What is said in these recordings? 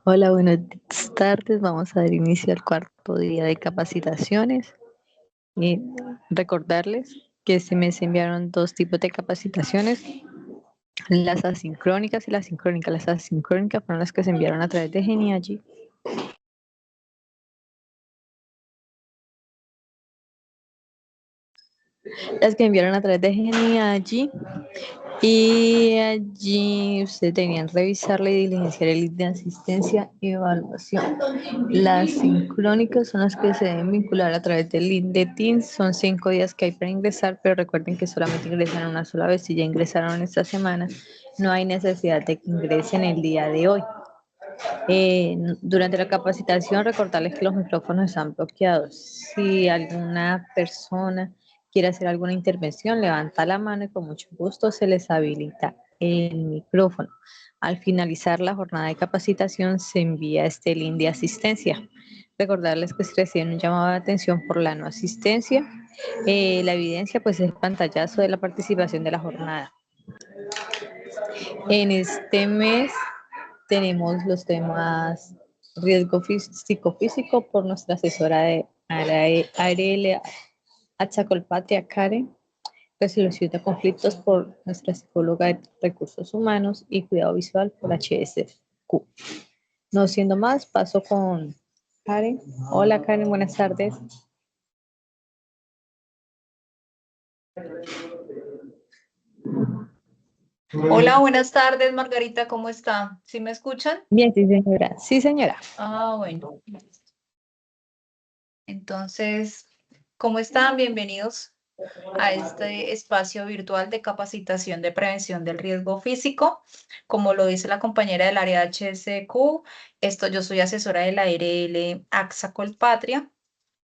Hola, buenas tardes. Vamos a dar inicio al cuarto día de capacitaciones. Y recordarles que este mes se enviaron dos tipos de capacitaciones, las asincrónicas y las sincrónicas. Las asincrónicas fueron las que se enviaron a través de Geniallí. Las que enviaron a través de Geniallí. Y allí ustedes tenían que revisarla y diligenciar el link de asistencia y evaluación. Las sincrónicas son las que se deben vincular a través del link de Teams. Son 5 días que hay para ingresar, pero recuerden que solamente ingresan una sola vez. Si ya ingresaron esta semana, no hay necesidad de que ingresen el día de hoy. Durante la capacitación, recordarles que los micrófonos están bloqueados. Si alguna persona quiere hacer alguna intervención, levanta la mano y con mucho gusto se les habilita el micrófono. Al finalizar la jornada de capacitación, se envía este link de asistencia. Recordarles que si reciben un llamado de atención por la no asistencia, la evidencia pues es el pantallazo de la participación de la jornada. En este mes tenemos los temas riesgo psicofísico por nuestra asesora de ARL Achacolpatria Karen, resolución de conflictos por nuestra psicóloga de recursos humanos y cuidado visual por HSQ. No siendo más, paso con Karen. Hola Karen, buenas tardes. Hola, buenas tardes, Margarita, ¿cómo está? ¿Sí me escuchan? Bien, sí señora. Sí señora. Bueno. Entonces, ¿cómo están? Bienvenidos a este espacio virtual de capacitación de prevención del riesgo físico. Como lo dice la compañera del área HSQ, yo soy asesora de la ARL AXA Colpatria.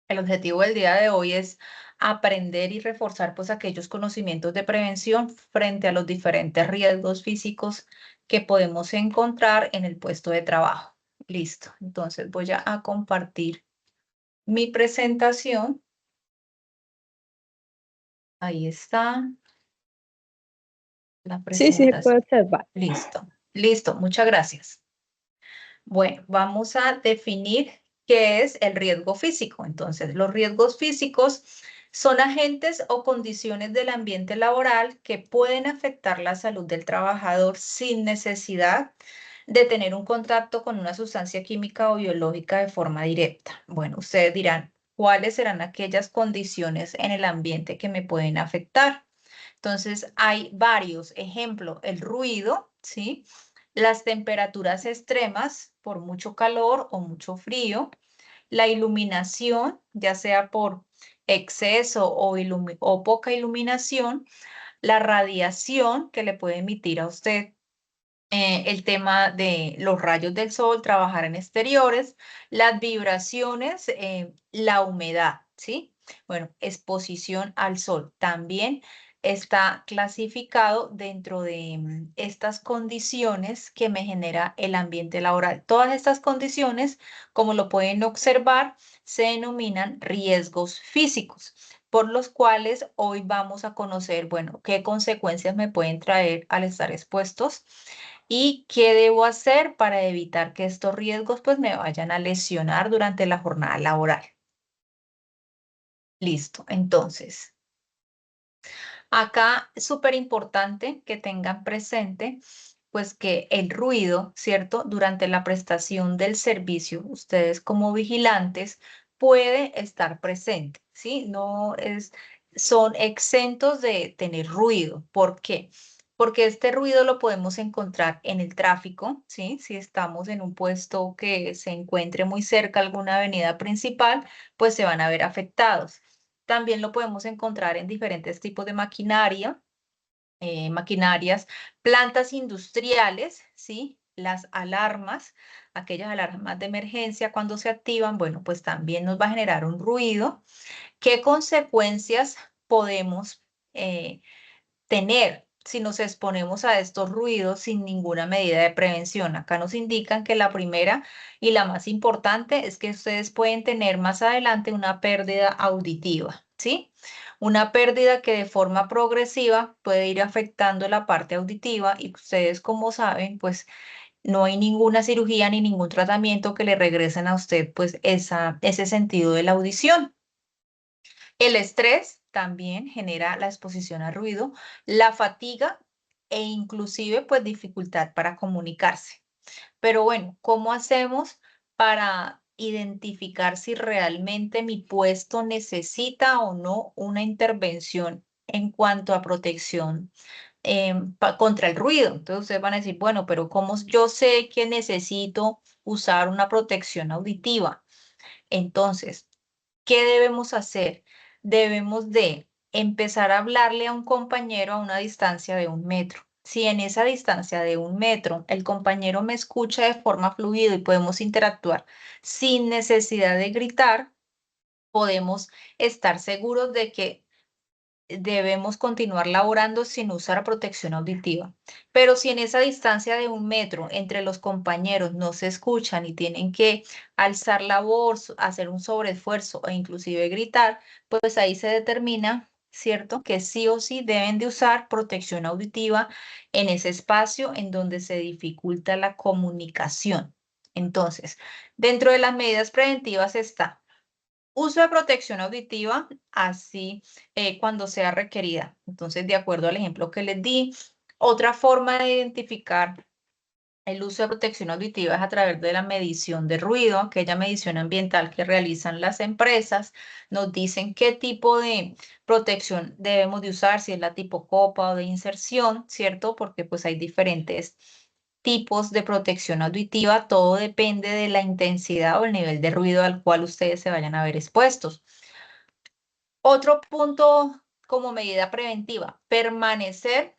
El objetivo del día de hoy es aprender y reforzar pues aquellos conocimientos de prevención frente a los diferentes riesgos físicos que podemos encontrar en el puesto de trabajo. Listo. Entonces voy a compartir mi presentación. Ahí está la Sí, sí se puede presentación. observar. Listo. Listo. Muchas gracias. Bueno, vamos a definir qué es el riesgo físico. Entonces, los riesgos físicos son agentes o condiciones del ambiente laboral que pueden afectar la salud del trabajador sin necesidad de tener un contacto con una sustancia química o biológica de forma directa. Bueno, ustedes dirán, ¿cuáles serán aquellas condiciones en el ambiente que me pueden afectar? Entonces, hay varios ejemplos. El ruido, ¿sí? Las temperaturas extremas por mucho calor o mucho frío, la iluminación, ya sea por exceso o poca iluminación, la radiación que le puede emitir a usted el tema de los rayos del sol, trabajar en exteriores, las vibraciones, la humedad, ¿sí? Bueno, exposición al sol también está clasificado dentro de estas condiciones que me genera el ambiente laboral. Todas estas condiciones, como lo pueden observar, se denominan riesgos físicos, por los cuales hoy vamos a conocer, bueno, qué consecuencias me pueden traer al estar expuestos y qué debo hacer para evitar que estos riesgos pues me vayan a lesionar durante la jornada laboral. Listo, entonces, acá es súper importante que tengan presente pues que el ruido, ¿cierto? Durante la prestación del servicio, ustedes como vigilantes puede estar presente, ¿sí? No es, son exentos de tener ruido. ¿Por qué? Porque este ruido lo podemos encontrar en el tráfico, ¿sí? Si estamos en un puesto que se encuentre muy cerca a alguna avenida principal, pues se van a ver afectados. También lo podemos encontrar en diferentes tipos de maquinarias, plantas industriales, ¿sí? Las alarmas, aquellas alarmas de emergencia cuando se activan, bueno, pues también nos va a generar un ruido. ¿Qué consecuencias podemos tener si nos exponemos a estos ruidos sin ninguna medida de prevención? Acá nos indican que la primera y la más importante es que ustedes pueden tener más adelante una pérdida auditiva, ¿sí? Una pérdida que de forma progresiva puede ir afectando la parte auditiva y ustedes como saben, pues no hay ninguna cirugía ni ningún tratamiento que le regresen a usted pues ese sentido de la audición. El estrés también genera la exposición al ruido, la fatiga e inclusive pues dificultad para comunicarse. Pero bueno, ¿cómo hacemos para identificar si realmente mi puesto necesita o no una intervención en cuanto a protección contra el ruido? Entonces ustedes van a decir, bueno, pero ¿cómo yo sé que necesito usar una protección auditiva? Entonces, ¿qué debemos hacer? Debemos de empezar a hablarle a un compañero a una distancia de 1 metro. Si en esa distancia de 1 metro el compañero me escucha de forma fluida y podemos interactuar sin necesidad de gritar, podemos estar seguros de que debemos continuar laborando sin usar protección auditiva. Pero si en esa distancia de 1 metro entre los compañeros no se escuchan y tienen que alzar la voz, hacer un sobreesfuerzo e inclusive gritar, pues ahí se determina, ¿cierto? Que sí o sí deben de usar protección auditiva en ese espacio en donde se dificulta la comunicación. Entonces, dentro de las medidas preventivas está uso de protección auditiva, así cuando sea requerida. Entonces, de acuerdo al ejemplo que les di, otra forma de identificar el uso de protección auditiva es a través de la medición de ruido, aquella medición ambiental que realizan las empresas. Nos dicen qué tipo de protección debemos de usar, si es la tipo copa o de inserción, ¿cierto? Porque pues hay diferentes tipos de protección auditiva, todo depende de la intensidad o el nivel de ruido al cual ustedes se vayan a ver expuestos. Otro punto como medida preventiva, permanecer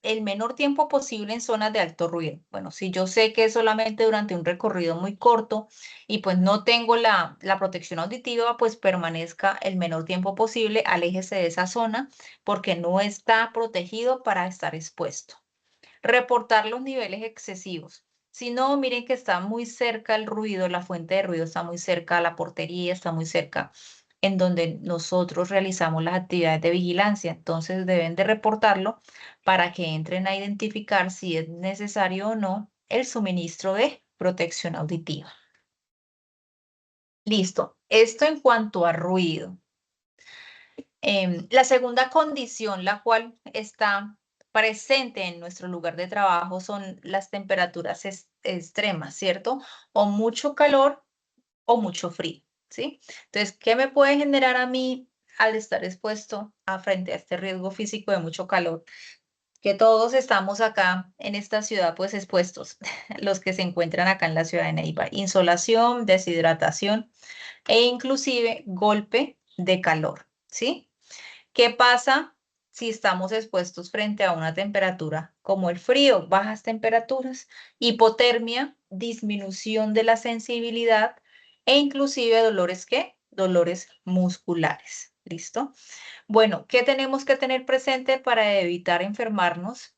el menor tiempo posible en zonas de alto ruido. Bueno, si yo sé que es solamente durante un recorrido muy corto y pues no tengo la protección auditiva, pues permanezca el menor tiempo posible, aléjese de esa zona porque no está protegido para estar expuesto. Reportar los niveles excesivos. Si no, miren que está muy cerca el ruido, la fuente de ruido está muy cerca, la portería está muy cerca en donde nosotros realizamos las actividades de vigilancia. Entonces deben de reportarlo para que entren a identificar si es necesario o no el suministro de protección auditiva. Listo. Esto en cuanto a ruido. La segunda condición, la cual está presente en nuestro lugar de trabajo, son las temperaturas extremas, ¿cierto? O mucho calor o mucho frío, ¿sí? Entonces, ¿qué me puede generar a mí al estar expuesto frente a este riesgo físico de mucho calor? Que todos estamos acá en esta ciudad, pues expuestos, los que se encuentran acá en la ciudad de Neiva. Insolación, deshidratación e inclusive golpe de calor, ¿sí? ¿Qué pasa si estamos expuestos frente a una temperatura como el frío, bajas temperaturas, hipotermia, disminución de la sensibilidad e inclusive dolores ¿qué? Dolores musculares. ¿Listo? Bueno, ¿qué tenemos que tener presente para evitar enfermarnos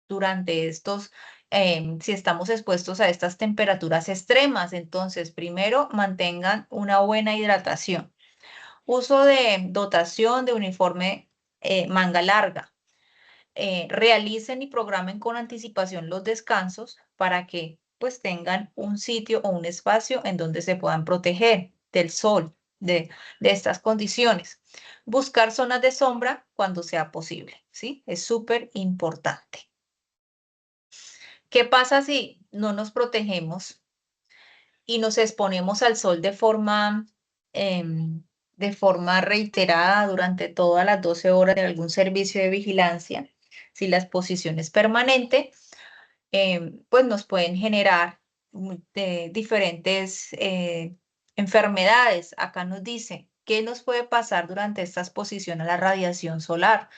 durante si estamos expuestos a estas temperaturas extremas? Entonces, primero, mantengan una buena hidratación. Uso de dotación de uniforme manga larga. Realicen y programen con anticipación los descansos para que pues tengan un sitio o un espacio en donde se puedan proteger del sol, de estas condiciones. Buscar zonas de sombra cuando sea posible, ¿sí? Es súper importante. ¿Qué pasa si no nos protegemos y nos exponemos al sol de forma reiterada durante todas las 12 horas de algún servicio de vigilancia? Si la exposición es permanente, pues nos pueden generar diferentes enfermedades. Acá nos dice, ¿qué nos puede pasar durante esta exposición a la radiación solar?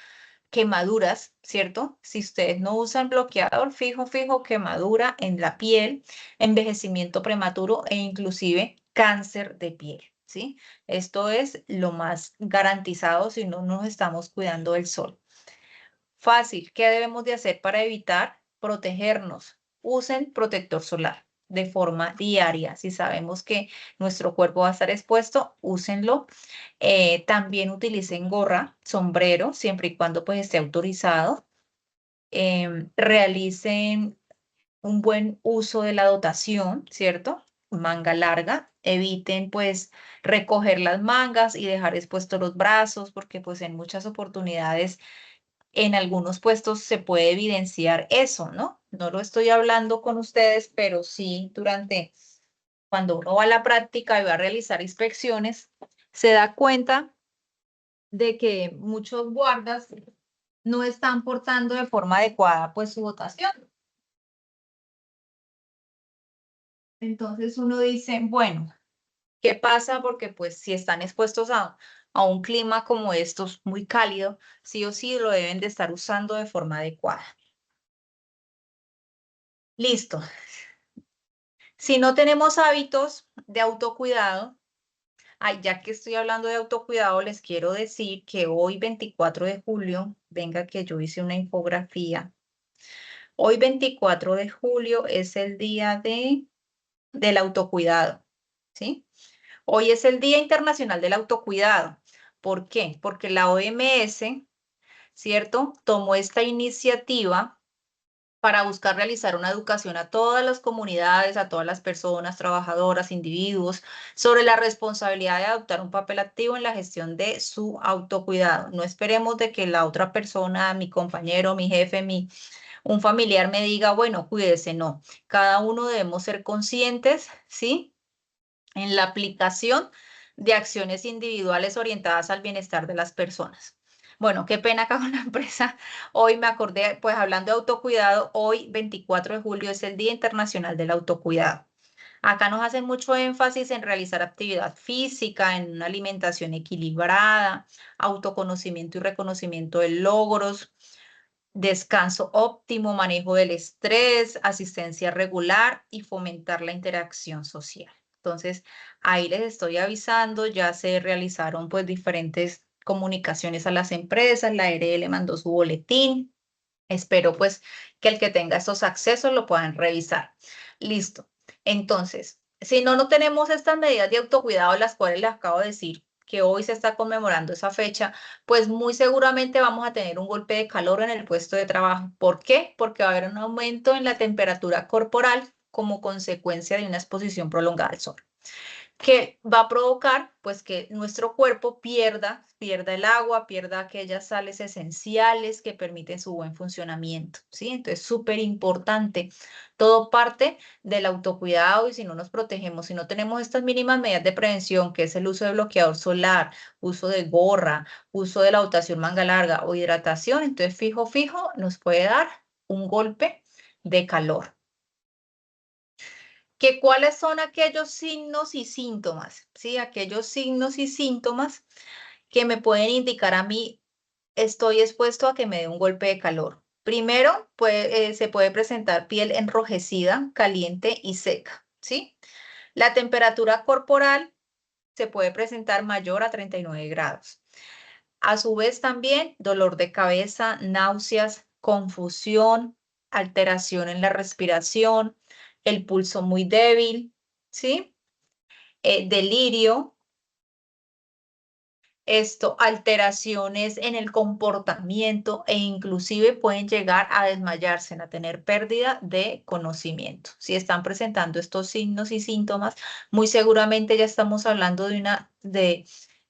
Quemaduras, ¿cierto? Si ustedes no usan bloqueador, fijo, quemadura en la piel, envejecimiento prematuro e inclusive cáncer de piel, ¿sí? Esto es lo más garantizado si no nos estamos cuidando del sol. Fácil, ¿qué debemos de hacer para evitar protegernos? Usen protector solar de forma diaria. Si sabemos que nuestro cuerpo va a estar expuesto, úsenlo. También utilicen gorra, sombrero, siempre y cuando pues esté autorizado. Realicen un buen uso de la dotación, ¿cierto? Manga larga, eviten pues recoger las mangas y dejar expuestos los brazos, porque pues en muchas oportunidades en algunos puestos se puede evidenciar eso, ¿no? No lo estoy hablando con ustedes, pero sí cuando uno va a la práctica y va a realizar inspecciones, se da cuenta de que muchos guardas no están portando de forma adecuada pues su dotación. Entonces uno dice, bueno, ¿qué pasa? Porque pues si están expuestos a un clima como estos, muy cálido, sí o sí lo deben de estar usando de forma adecuada. Listo. Si no tenemos hábitos de autocuidado, ay, ya que estoy hablando de autocuidado, les quiero decir que hoy 24 de julio, venga que yo hice una infografía. Hoy 24 de julio es el día del autocuidado, ¿sí? Hoy es el Día Internacional del Autocuidado. ¿Por qué? Porque la OMS, ¿cierto? Tomó esta iniciativa para buscar realizar una educación a todas las comunidades, a todas las personas, trabajadoras, individuos, sobre la responsabilidad de adoptar un papel activo en la gestión de su autocuidado. No esperemos de que la otra persona, mi compañero, mi jefe, un familiar me diga, bueno, cuídese, no. Cada uno debemos ser conscientes, ¿sí? En la aplicación de acciones individuales orientadas al bienestar de las personas. Bueno, qué pena acá con la empresa. Hoy me acordé, pues hablando de autocuidado, hoy 24 de julio es el Día Internacional del Autocuidado. Acá nos hacen mucho énfasis en realizar actividad física, en una alimentación equilibrada, autoconocimiento y reconocimiento de logros, descanso óptimo, manejo del estrés, asistencia regular y fomentar la interacción social. Entonces, ahí les estoy avisando, ya se realizaron pues diferentes comunicaciones a las empresas, la ARL mandó su boletín. Espero pues que el que tenga estos accesos lo puedan revisar. Listo. Entonces, si no tenemos estas medidas de autocuidado, las cuales les acabo de decir, que hoy se está conmemorando esa fecha, pues muy seguramente vamos a tener un golpe de calor en el puesto de trabajo. ¿Por qué? Porque va a haber un aumento en la temperatura corporal como consecuencia de una exposición prolongada al sol, que va a provocar pues que nuestro cuerpo pierda el agua, pierda aquellas sales esenciales que permiten su buen funcionamiento, ¿sí? Entonces, súper importante. Todo parte del autocuidado y si no nos protegemos, si no tenemos estas mínimas medidas de prevención, que es el uso de bloqueador solar, uso de gorra, uso de la dotación manga larga o hidratación, entonces fijo, nos puede dar un golpe de calor. Que cuáles son aquellos signos y síntomas, ¿sí? Aquellos signos y síntomas que me pueden indicar a mí, estoy expuesto a que me dé un golpe de calor. Primero, se puede presentar piel enrojecida, caliente y seca, ¿sí? La temperatura corporal se puede presentar mayor a 39 grados. A su vez también dolor de cabeza, náuseas, confusión, alteración en la respiración, el pulso muy débil, ¿sí? Delirio, alteraciones en el comportamiento e inclusive pueden llegar a desmayarse, a tener pérdida de conocimiento. Si están presentando estos signos y síntomas, muy seguramente ya estamos hablando de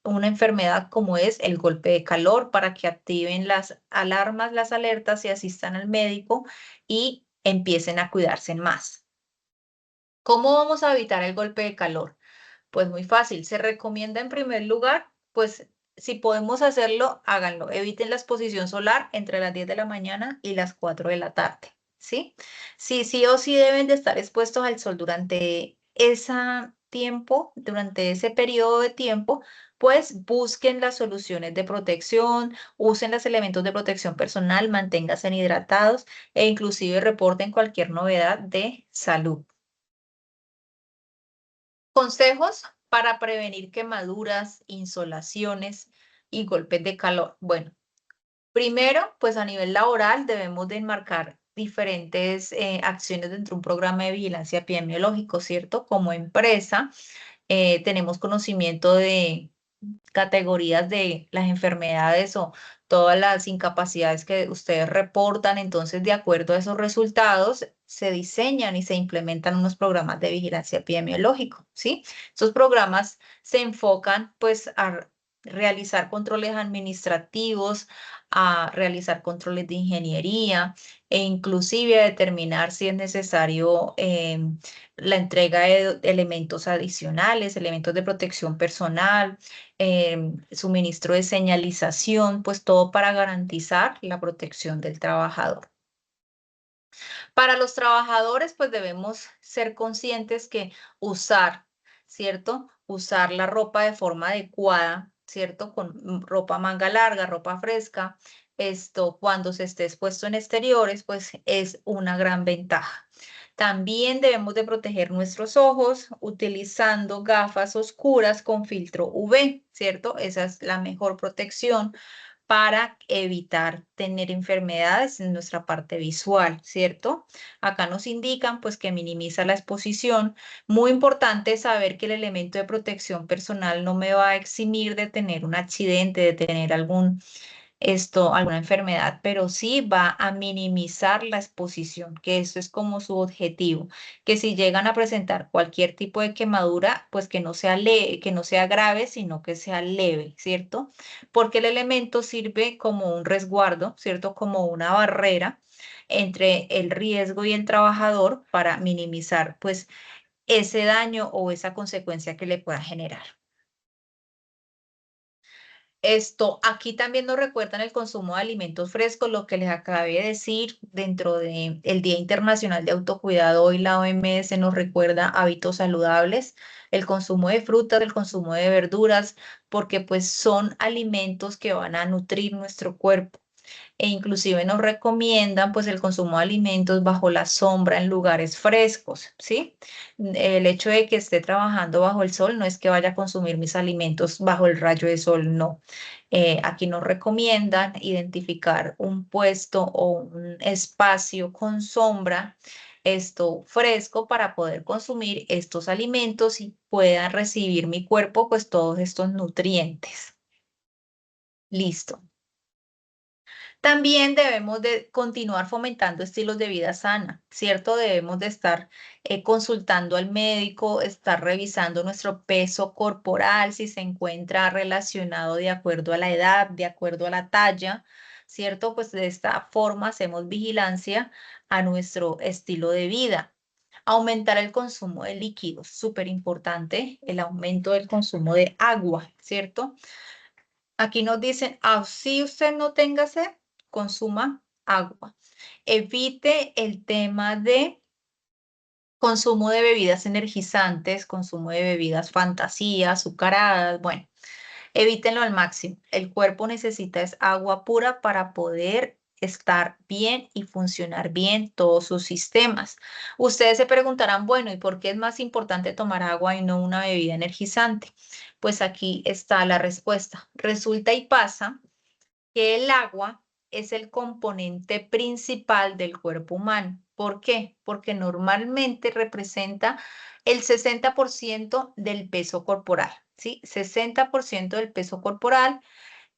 una enfermedad como es el golpe de calor para que activen las alarmas, las alertas y asistan al médico y empiecen a cuidarse más. ¿Cómo vamos a evitar el golpe de calor? Pues muy fácil, se recomienda en primer lugar, pues si podemos hacerlo, háganlo. Eviten la exposición solar entre las 10 de la mañana y las 4 de la tarde, ¿sí? Sí, sí o sí deben de estar expuestos al sol durante ese tiempo, durante ese periodo de tiempo, pues busquen las soluciones de protección, usen los elementos de protección personal, manténganse hidratados e inclusive reporten cualquier novedad de salud. Consejos para prevenir quemaduras, insolaciones y golpes de calor. Bueno, primero, pues a nivel laboral debemos de enmarcar diferentes acciones dentro de un programa de vigilancia epidemiológico, ¿cierto? Como empresa tenemos conocimiento categorías de las enfermedades o todas las incapacidades que ustedes reportan. Entonces, de acuerdo a esos resultados, se diseñan y se implementan unos programas de vigilancia epidemiológica, ¿sí? Estos programas se enfocan, pues, a realizar controles administrativos, a realizar controles de ingeniería e inclusive a determinar si es necesario la entrega de elementos adicionales, elementos de protección personal, suministro de señalización, pues todo para garantizar la protección del trabajador. Para los trabajadores, pues debemos ser conscientes que usar, ¿cierto? Usar la ropa de forma adecuada, ¿cierto? Con ropa manga larga, ropa fresca, esto cuando se esté expuesto en exteriores, pues es una gran ventaja. También debemos de proteger nuestros ojos utilizando gafas oscuras con filtro UV, ¿cierto? Esa es la mejor protección para evitar tener enfermedades en nuestra parte visual, ¿cierto? Acá nos indican pues que minimiza la exposición. Muy importante saber que el elemento de protección personal no me va a eximir de tener un accidente, de tener alguna enfermedad, pero sí va a minimizar la exposición, que eso es como su objetivo, que si llegan a presentar cualquier tipo de quemadura, pues que no sea que no sea grave, sino que sea leve, ¿cierto? Porque el elemento sirve como un resguardo, ¿cierto? Como una barrera entre el riesgo y el trabajador para minimizar, pues, ese daño o esa consecuencia que le pueda generar. Aquí también nos recuerdan el consumo de alimentos frescos, lo que les acabé de decir dentro del Día Internacional de Autocuidado. Hoy la OMS nos recuerda hábitos saludables, el consumo de frutas, el consumo de verduras, porque pues son alimentos que van a nutrir nuestro cuerpo e inclusive nos recomiendan pues el consumo de alimentos bajo la sombra en lugares frescos, ¿sí? El hecho de que esté trabajando bajo el sol no es que vaya a consumir mis alimentos bajo el rayo de sol, no. Aquí nos recomiendan identificar un puesto o un espacio con sombra, esto fresco para poder consumir estos alimentos y pueda recibir mi cuerpo pues todos estos nutrientes. Listo. También debemos de continuar fomentando estilos de vida sana, ¿cierto? Debemos de estar consultando al médico, estar revisando nuestro peso corporal, si se encuentra relacionado de acuerdo a la edad, de acuerdo a la talla, ¿cierto? Pues de esta forma hacemos vigilancia a nuestro estilo de vida. Aumentar el consumo de líquidos, súper importante, el aumento del consumo de agua, ¿cierto? Aquí nos dicen, así usted no tenga sed, consuma agua. Evite el tema de consumo de bebidas energizantes, consumo de bebidas fantasía, azucaradas, bueno, evítenlo al máximo. El cuerpo necesita es agua pura para poder estar bien y funcionar bien todos sus sistemas. Ustedes se preguntarán, bueno, ¿y por qué es más importante tomar agua y no una bebida energizante? Pues aquí está la respuesta. Resulta y pasa que el agua es el componente principal del cuerpo humano. ¿Por qué? Porque normalmente representa el 60% del peso corporal, ¿sí? 60% del peso corporal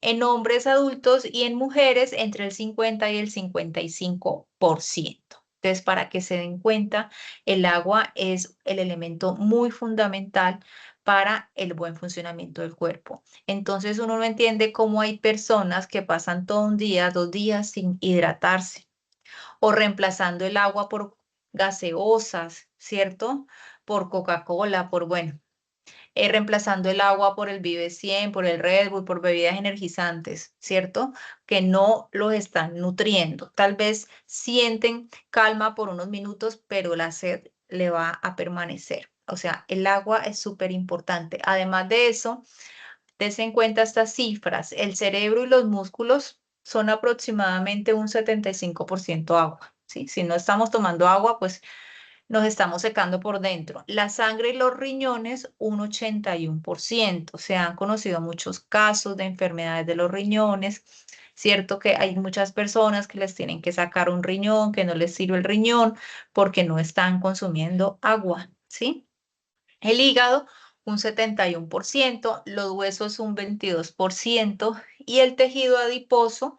en hombres adultos y en mujeres entre el 50 y el 55%. Entonces, para que se den cuenta, el agua es el elemento muy fundamental para el buen funcionamiento del cuerpo. Entonces, uno no entiende cómo hay personas que pasan todo un día, 2 días sin hidratarse o reemplazando el agua por gaseosas, ¿cierto? Por Coca-Cola, bueno, reemplazando el agua por el Vive 100, por el Red Bull, por bebidas energizantes, ¿cierto? Que no los están nutriendo. Tal vez sienten calma por unos minutos, pero la sed le va a permanecer. O sea, el agua es súper importante. Además de eso, des en cuenta estas cifras. El cerebro y los músculos son aproximadamente un 75% agua, ¿sí? Si no estamos tomando agua, pues nos estamos secando por dentro. La sangre y los riñones, un 81%. Se han conocido muchos casos de enfermedades de los riñones. Cierto que hay muchas personas que les tienen que sacar un riñón, que no les sirve el riñón porque no están consumiendo agua, ¿sí? El hígado, un 71%, los huesos un 22% y el tejido adiposo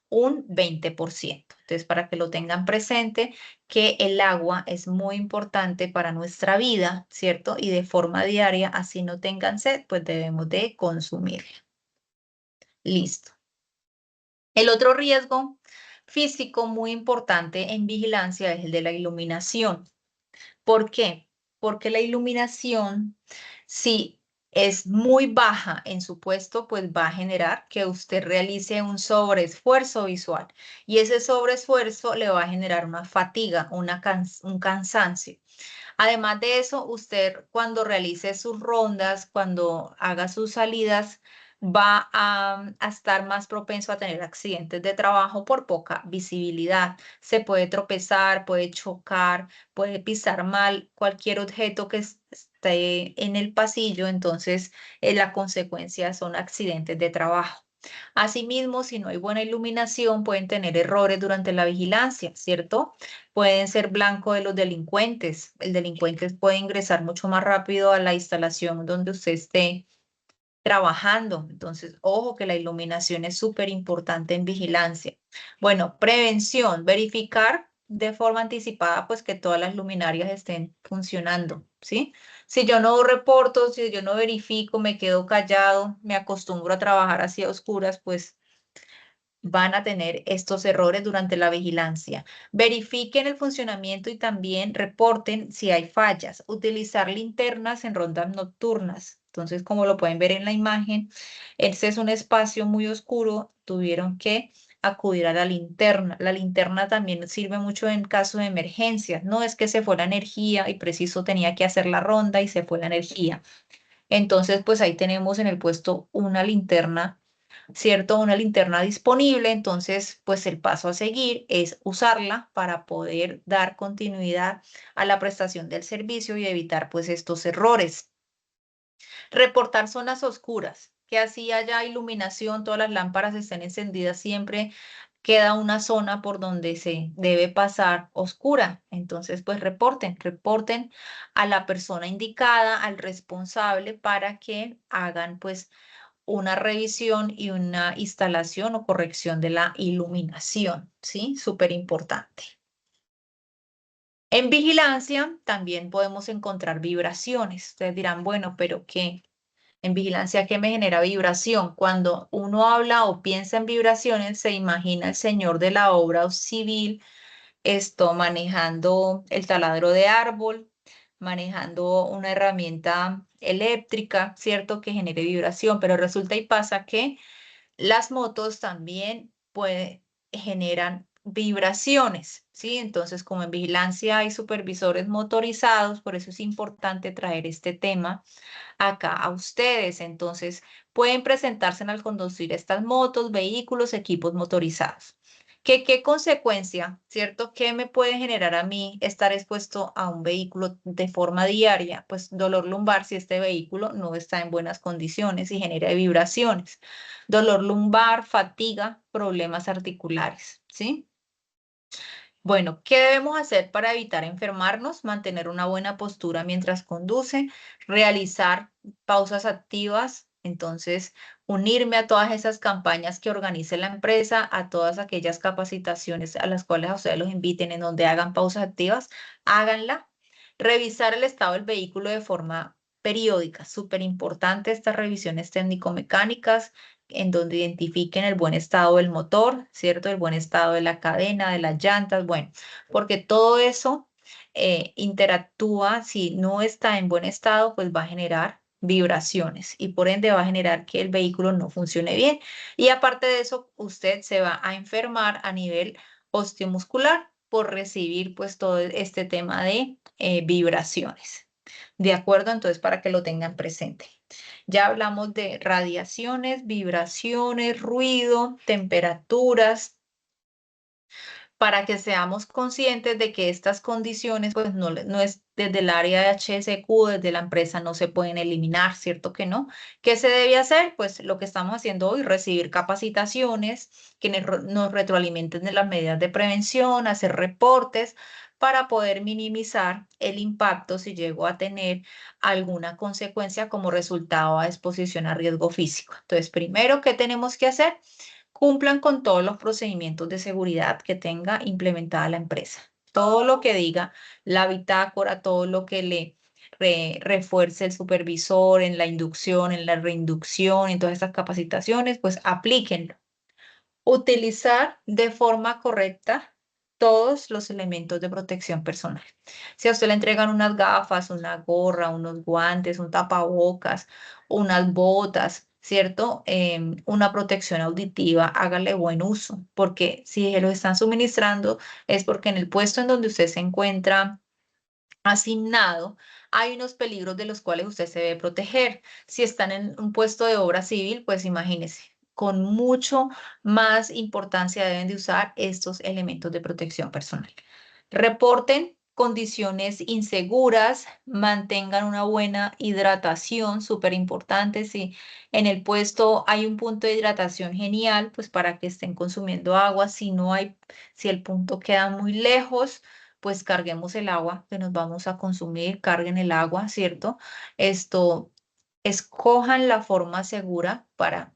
un 20%. Entonces, para que lo tengan presente, que el agua es muy importante para nuestra vida, ¿cierto? Y de forma diaria, así no tengan sed, pues debemos de consumirla. Listo. El otro riesgo físico muy importante en vigilancia es el de la iluminación. ¿Por qué? Porque la iluminación, si es muy baja en su puesto, pues va a generar que usted realice un sobreesfuerzo visual y ese sobreesfuerzo le va a generar una fatiga, un cansancio. Además de eso, usted cuando realice sus rondas, cuando haga sus salidas, va a estar más propenso a tener accidentes de trabajo por poca visibilidad. Se puede tropezar, puede chocar, puede pisar mal cualquier objeto que esté en el pasillo, entonces la consecuencia son accidentes de trabajo. Asimismo, si no hay buena iluminación, pueden tener errores durante la vigilancia, ¿cierto? Pueden ser blanco de los delincuentes. El delincuente puede ingresar mucho más rápido a la instalación donde usted esté trabajando. Entonces, ojo que la iluminación es súper importante en vigilancia. Bueno, prevención, verificar de forma anticipada pues que todas las luminarias estén funcionando, ¿sí? Si yo no reporto, si yo no verifico, me quedo callado, me acostumbro a trabajar así a oscuras, pues van a tener estos errores durante la vigilancia. Verifiquen el funcionamiento y también reporten si hay fallas. Utilizar linternas en rondas nocturnas. Entonces, como lo pueden ver en la imagen, este es un espacio muy oscuro. Tuvieron que acudir a la linterna. La linterna también sirve mucho en caso de emergencias. No es que se fue la energía y preciso tenía que hacer la ronda y se fue la energía. Entonces, pues ahí tenemos en el puesto una linterna, ¿cierto? Una linterna disponible, entonces pues el paso a seguir es usarla para poder dar continuidad a la prestación del servicio y evitar pues estos errores. Reportar zonas oscuras, que así haya iluminación, todas las lámparas estén encendidas siempre. Queda una zona por donde se debe pasar oscura. Entonces, pues reporten a la persona indicada, al responsable, para que hagan pues una revisión y una instalación o corrección de la iluminación, ¿sí? Súper importante. En vigilancia también podemos encontrar vibraciones. Ustedes dirán, bueno, pero ¿qué? En vigilancia, ¿qué me genera vibración? Cuando uno habla o piensa en vibraciones, se imagina el señor de la obra civil, esto manejando el taladro de árbol, manejando una herramienta eléctrica, ¿cierto? Que genere vibración, pero resulta y pasa que las motos también generan vibraciones, ¿sí? Entonces, como en vigilancia hay supervisores motorizados, por eso es importante traer este tema acá a ustedes. Entonces, pueden presentarse al conducir estas motos, vehículos, equipos motorizados. ¿Qué consecuencia, cierto? ¿Qué me puede generar a mí estar expuesto a un vehículo de forma diaria? Pues dolor lumbar si este vehículo no está en buenas condiciones y genera vibraciones. Dolor lumbar, fatiga, problemas articulares, ¿sí? Bueno, ¿qué debemos hacer para evitar enfermarnos? Mantener una buena postura mientras conduce, realizar pausas activas, entonces unirme a todas esas campañas que organice la empresa, a todas aquellas capacitaciones a las cuales a ustedes los inviten en donde hagan pausas activas, háganla. Revisar el estado del vehículo de forma periódica, súper importante estas revisiones técnico-mecánicas en donde identifiquen el buen estado del motor, ¿cierto? El buen estado de la cadena, de las llantas, bueno, porque todo eso interactúa, si no está en buen estado, pues va a generar vibraciones y por ende va a generar que el vehículo no funcione bien. Y aparte de eso, usted se va a enfermar a nivel osteomuscular por recibir pues todo este tema de vibraciones. ¿De acuerdo? Entonces, para que lo tengan presente. Ya hablamos de radiaciones, vibraciones, ruido, temperaturas. para que seamos conscientes de que estas condiciones, pues no es desde el área de HSQ, desde la empresa no se pueden eliminar, ¿cierto que no? ¿Qué se debe hacer? Pues lo que estamos haciendo hoy, recibir capacitaciones que nos retroalimenten de las medidas de prevención, hacer reportes para poder minimizar el impacto si llego a tener alguna consecuencia como resultado a exposición a riesgo físico. Entonces, primero, ¿qué tenemos que hacer? Cumplan con todos los procedimientos de seguridad que tenga implementada la empresa. Todo lo que diga la bitácora, todo lo que le refuerce el supervisor en la inducción, en la reinducción, en todas estas capacitaciones, pues aplíquenlo. Utilizar de forma correcta todos los elementos de protección personal. Si a usted le entregan unas gafas, una gorra, unos guantes, un tapabocas, unas botas, ¿cierto? Una protección auditiva, hágale buen uso, porque si se lo están suministrando es porque en el puesto en donde usted se encuentra asignado, hay unos peligros de los cuales usted se debe proteger. Si están en un puesto de obra civil, pues imagínese, con mucho más importancia deben de usar estos elementos de protección personal. Reporten condiciones inseguras, mantengan una buena hidratación, súper importante. Si en el puesto hay un punto de hidratación genial, pues para que estén consumiendo agua. Si no hay, si el punto queda muy lejos, pues carguemos el agua que nos vamos a consumir, carguen el agua, ¿cierto? Esto, escojan la forma segura para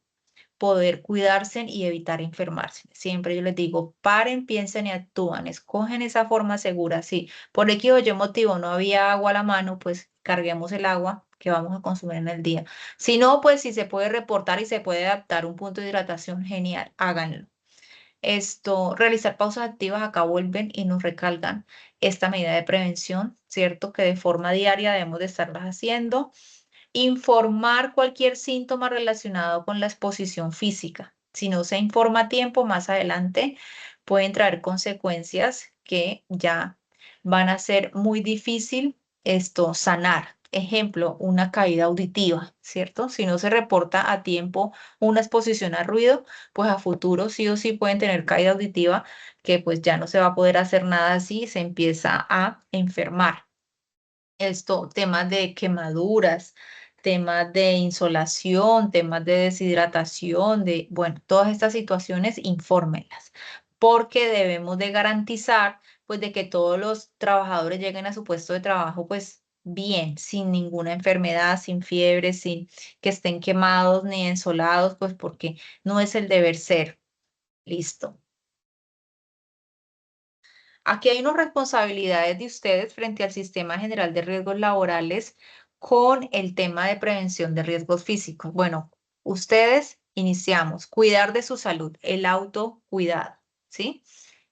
poder cuidarse y evitar enfermarse. Siempre yo les digo, paren, piensen y actúan, escogen esa forma segura. Si por X o Y motivo no había agua a la mano, pues carguemos el agua que vamos a consumir en el día. Si no, pues si se puede reportar y se puede adaptar un punto de hidratación, genial, háganlo. Realizar pausas activas, acá vuelven y nos recalcan esta medida de prevención, ¿cierto? Que de forma diaria debemos de estarlas haciendo. Informar cualquier síntoma relacionado con la exposición física. Si no se informa a tiempo, más adelante pueden traer consecuencias que ya van a ser muy difícil sanar. Ejemplo, una caída auditiva, ¿cierto? Si no se reporta a tiempo una exposición a ruido, pues a futuro sí o sí pueden tener caída auditiva que pues ya no se va a poder hacer nada así, se empieza a enfermar. Temas de quemaduras, temas de insolación, temas de deshidratación, bueno, todas estas situaciones, infórmenlas, porque debemos de garantizar, pues, de que todos los trabajadores lleguen a su puesto de trabajo, pues, bien, sin ninguna enfermedad, sin fiebre, sin que estén quemados ni insolados, pues, porque no es el deber ser. Listo. Aquí hay unas responsabilidades de ustedes frente al Sistema General de Riesgos Laborales con el tema de prevención de riesgos físicos. Bueno, ustedes iniciamos, cuidar de su salud, el autocuidado, ¿sí?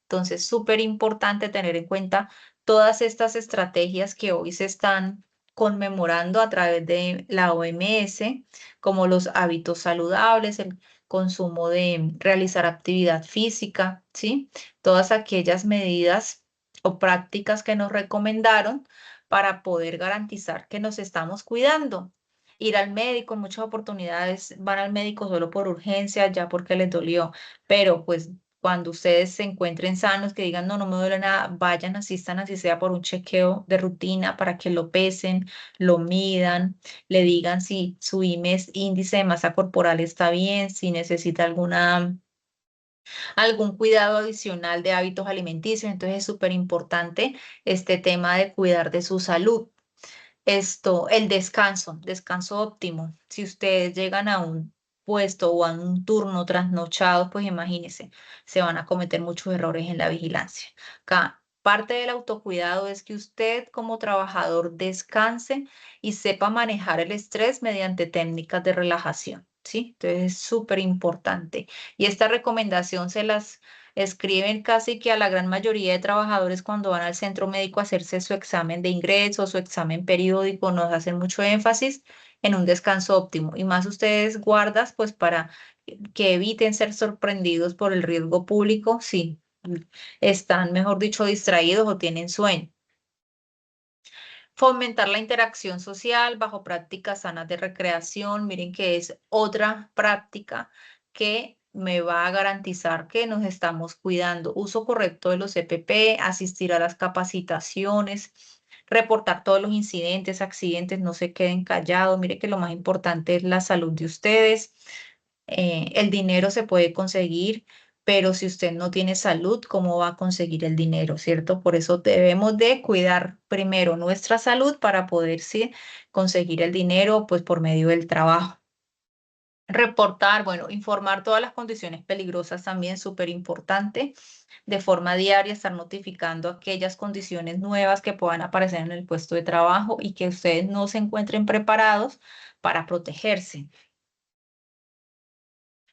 Entonces, súper importante tener en cuenta todas estas estrategias que hoy se están conmemorando a través de la OMS, como los hábitos saludables, el consumo de realizar actividad física, ¿sí? Todas aquellas medidas o prácticas que nos recomendaron para poder garantizar que nos estamos cuidando. Ir al médico, en muchas oportunidades van al médico solo por urgencia, ya porque les dolió, pero pues cuando ustedes se encuentren sanos, que digan, no, no me duele nada, vayan, asistan así sea por un chequeo de rutina para que lo pesen, lo midan, le digan si su índice de masa corporal está bien, si necesita algún cuidado adicional de hábitos alimenticios. Entonces es súper importante este tema de cuidar de su salud. El descanso óptimo. Si ustedes llegan a un puesto o a un turno trasnochado, pues imagínense, se van a cometer muchos errores en la vigilancia. Acá, parte del autocuidado es que usted como trabajador descanse y sepa manejar el estrés mediante técnicas de relajación, ¿sí? Entonces es súper importante. Y esta recomendación se las escriben casi que a la gran mayoría de trabajadores cuando van al centro médico a hacerse su examen de ingreso, su examen periódico, nos hacen mucho énfasis en un descanso óptimo y más ustedes guardas, pues para que eviten ser sorprendidos por el riesgo público si están, mejor dicho, distraídos o tienen sueño. Fomentar la interacción social bajo prácticas sanas de recreación. Miren que es otra práctica que me va a garantizar que nos estamos cuidando. Uso correcto de los EPP, asistir a las capacitaciones, reportar todos los incidentes, accidentes, no se queden callados. Mire que lo más importante es la salud de ustedes. El dinero se puede conseguir, pero si usted no tiene salud, ¿cómo va a conseguir el dinero, cierto? Por eso debemos de cuidar primero nuestra salud para poder sí, conseguir el dinero, pues por medio del trabajo. Reportar, bueno, informar todas las condiciones peligrosas también, súper importante. De forma diaria, estar notificando aquellas condiciones nuevas que puedan aparecer en el puesto de trabajo y que ustedes no se encuentren preparados para protegerse.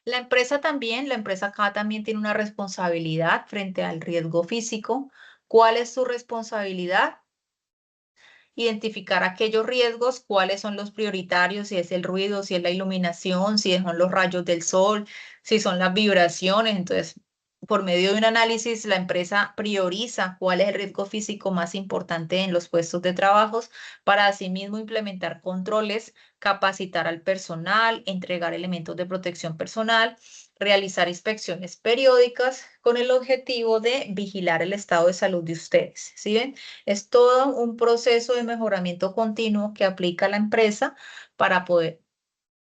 La empresa también, la empresa acá también tiene una responsabilidad frente al riesgo físico. ¿Cuál es su responsabilidad? Identificar aquellos riesgos, cuáles son los prioritarios, si es el ruido, si es la iluminación, si son los rayos del sol, si son las vibraciones. Entonces, por medio de un análisis, la empresa prioriza cuál es el riesgo físico más importante en los puestos de trabajo para asimismo implementar controles, capacitar al personal, entregar elementos de protección personal, realizar inspecciones periódicas con el objetivo de vigilar el estado de salud de ustedes. ¿Sí ven? Es todo un proceso de mejoramiento continuo que aplica la empresa para poder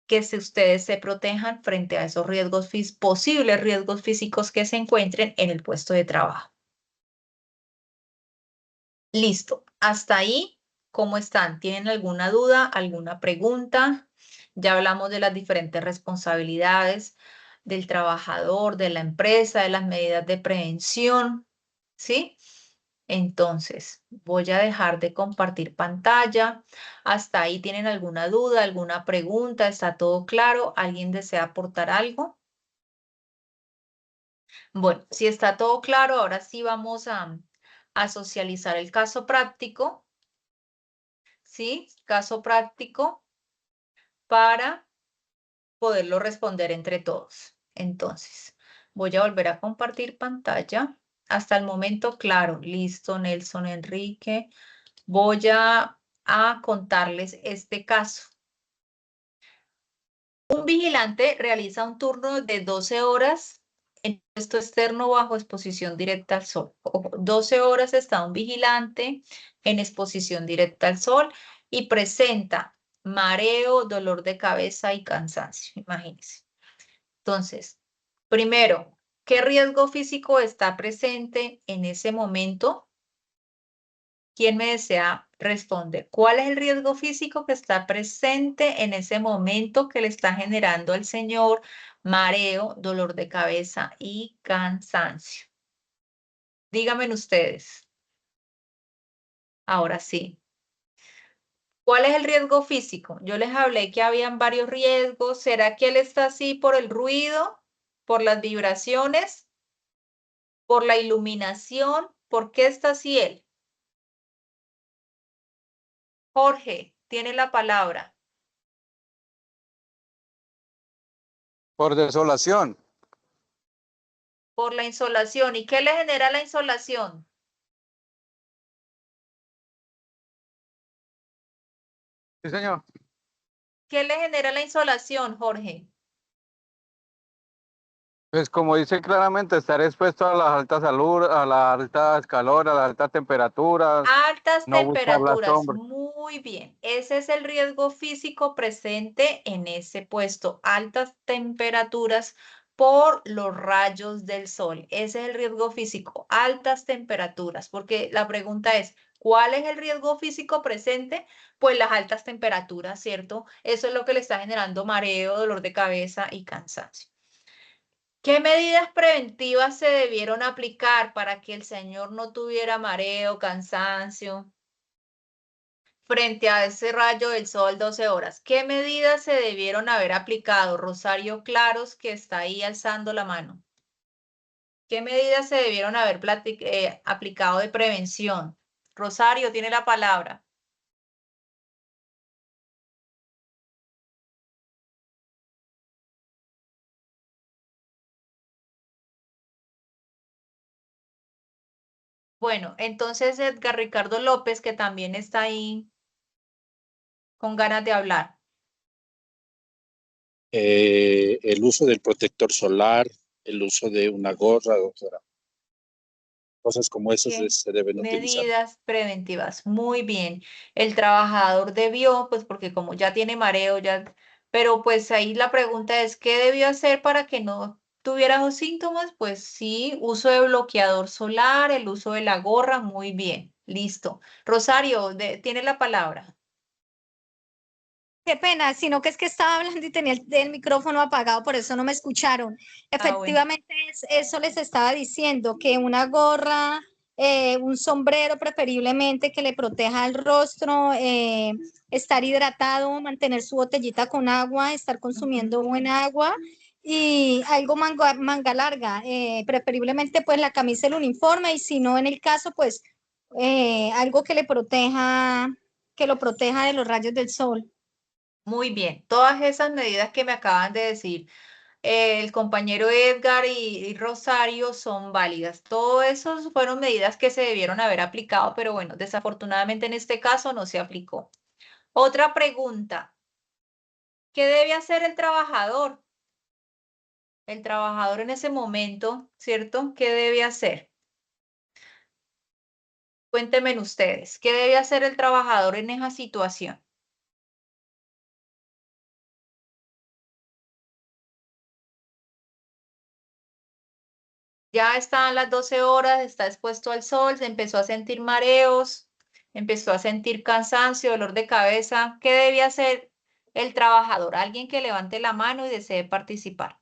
que ustedes se protejan frente a esos riesgos, posibles riesgos físicos que se encuentren en el puesto de trabajo. Listo. Hasta ahí, ¿cómo están? ¿Tienen alguna duda, alguna pregunta? Ya hablamos de las diferentes responsabilidades del trabajador, de la empresa, de las medidas de prevención, ¿sí? Entonces, voy a dejar de compartir pantalla. ¿Hasta ahí tienen alguna duda, alguna pregunta? ¿Está todo claro? ¿Alguien desea aportar algo? Bueno, si está todo claro, ahora sí vamos a socializar el caso práctico, ¿sí? Caso práctico para poderlo responder entre todos. Entonces, voy a volver a compartir pantalla. Hasta el momento, claro, listo, Nelson Enrique. Voy a contarles este caso. Un vigilante realiza un turno de 12 horas en puesto externo bajo exposición directa al sol. 12 horas está un vigilante en exposición directa al sol y presenta mareo, dolor de cabeza y cansancio. Imagínense. Entonces, primero, ¿qué riesgo físico está presente en ese momento? ¿Quién me desea responder? ¿Cuál es el riesgo físico que está presente en ese momento que le está generando al señor mareo, dolor de cabeza y cansancio? Díganme ustedes. Ahora sí. ¿Cuál es el riesgo físico? Yo les hablé que habían varios riesgos. ¿Será que él está así por el ruido, por las vibraciones, por la iluminación? ¿Por qué está así él? Jorge, tiene la palabra. Por desolación. Por la insolación. ¿Y qué le genera la insolación? Sí, señor. ¿Qué le genera la insolación, Jorge? Pues como dice claramente, estar expuesto a las altas salud, a las altas calor, a las altas temperaturas, Altas no buscar la temperaturas. sombra. Muy bien. Ese es el riesgo físico presente en ese puesto. Altas temperaturas por los rayos del sol. Ese es el riesgo físico. Altas temperaturas. Porque la pregunta es, ¿cuál es el riesgo físico presente? Pues las altas temperaturas, ¿cierto? Eso es lo que le está generando mareo, dolor de cabeza y cansancio. ¿Qué medidas preventivas se debieron aplicar para que el señor no tuviera mareo, cansancio frente a ese rayo del sol 12 horas? ¿Qué medidas se debieron haber aplicado? Rosario Claros, que está ahí alzando la mano. ¿Qué medidas se debieron haber aplicado de prevención? Rosario tiene la palabra. Bueno, entonces Edgar Ricardo López, que también está ahí con ganas de hablar. El uso del protector solar, el uso de una gorra, doctora. Cosas como esas Bien. se deben utilizar. Medidas preventivas. Muy bien. El trabajador debió, pues porque como ya tiene mareo, ya, pero pues ahí la pregunta es, ¿qué debió hacer para que no tuviera esos síntomas? Pues sí, uso de bloqueador solar, el uso de la gorra, muy bien. Listo. Rosario, tiene la palabra. Qué pena, sino que es que estaba hablando y tenía el micrófono apagado, por eso no me escucharon. Bueno. Efectivamente, eso les estaba diciendo, que una gorra, un sombrero preferiblemente que le proteja el rostro, estar hidratado, mantener su botellita con agua, estar consumiendo buena agua y algo manga larga, preferiblemente pues la camisa, el uniforme y si no en el caso pues algo que le proteja, que lo proteja de los rayos del sol. Muy bien, todas esas medidas que me acaban de decir el compañero Edgar y Rosario son válidas. Todo eso fueron medidas que se debieron haber aplicado, pero bueno, desafortunadamente en este caso no se aplicó. Otra pregunta, ¿qué debe hacer el trabajador? El trabajador en ese momento, ¿cierto? ¿Qué debe hacer? Cuéntenme ustedes, ¿qué debe hacer el trabajador en esa situación? Ya están las 12 horas, está expuesto al sol, se empezó a sentir mareos, empezó a sentir cansancio, dolor de cabeza. ¿Qué debía hacer el trabajador? Alguien que levante la mano y desee participar.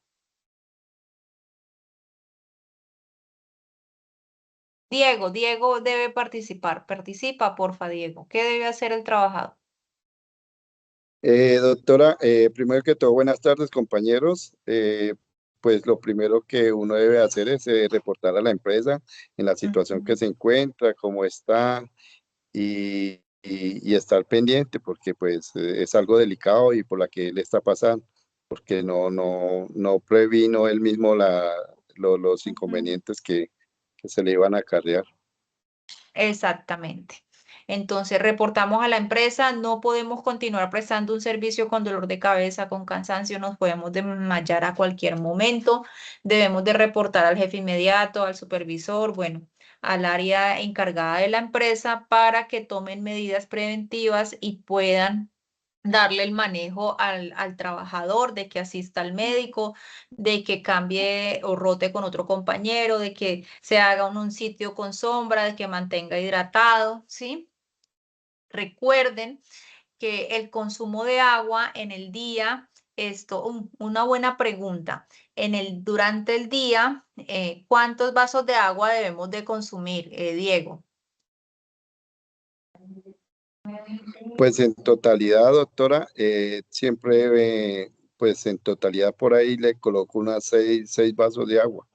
Diego debe participar. Participa, porfa, Diego. ¿Qué debe hacer el trabajador? Doctora, primero que todo, buenas tardes, compañeros. Pues lo primero que uno debe hacer es reportar a la empresa en la situación que Ujú. se encuentra, cómo está y estar pendiente porque pues es algo delicado y por la que él está pasando, porque no previno él mismo los Ujú. inconvenientes que se le iban a acarrear. Exactamente. Entonces, reportamos a la empresa, no podemos continuar prestando un servicio con dolor de cabeza, con cansancio, nos podemos desmayar a cualquier momento. Debemos de reportar al jefe inmediato, al supervisor, bueno, al área encargada de la empresa para que tomen medidas preventivas y puedan darle el manejo al trabajador, de que asista al médico, de que cambie o rote con otro compañero, de que se haga un sitio con sombra, de que mantenga hidratado, ¿sí? Recuerden que el consumo de agua en el día, una buena pregunta, durante el día, ¿cuántos vasos de agua debemos de consumir, Diego? Pues en totalidad, doctora, siempre pues en totalidad por ahí le coloco unas seis vasos de agua,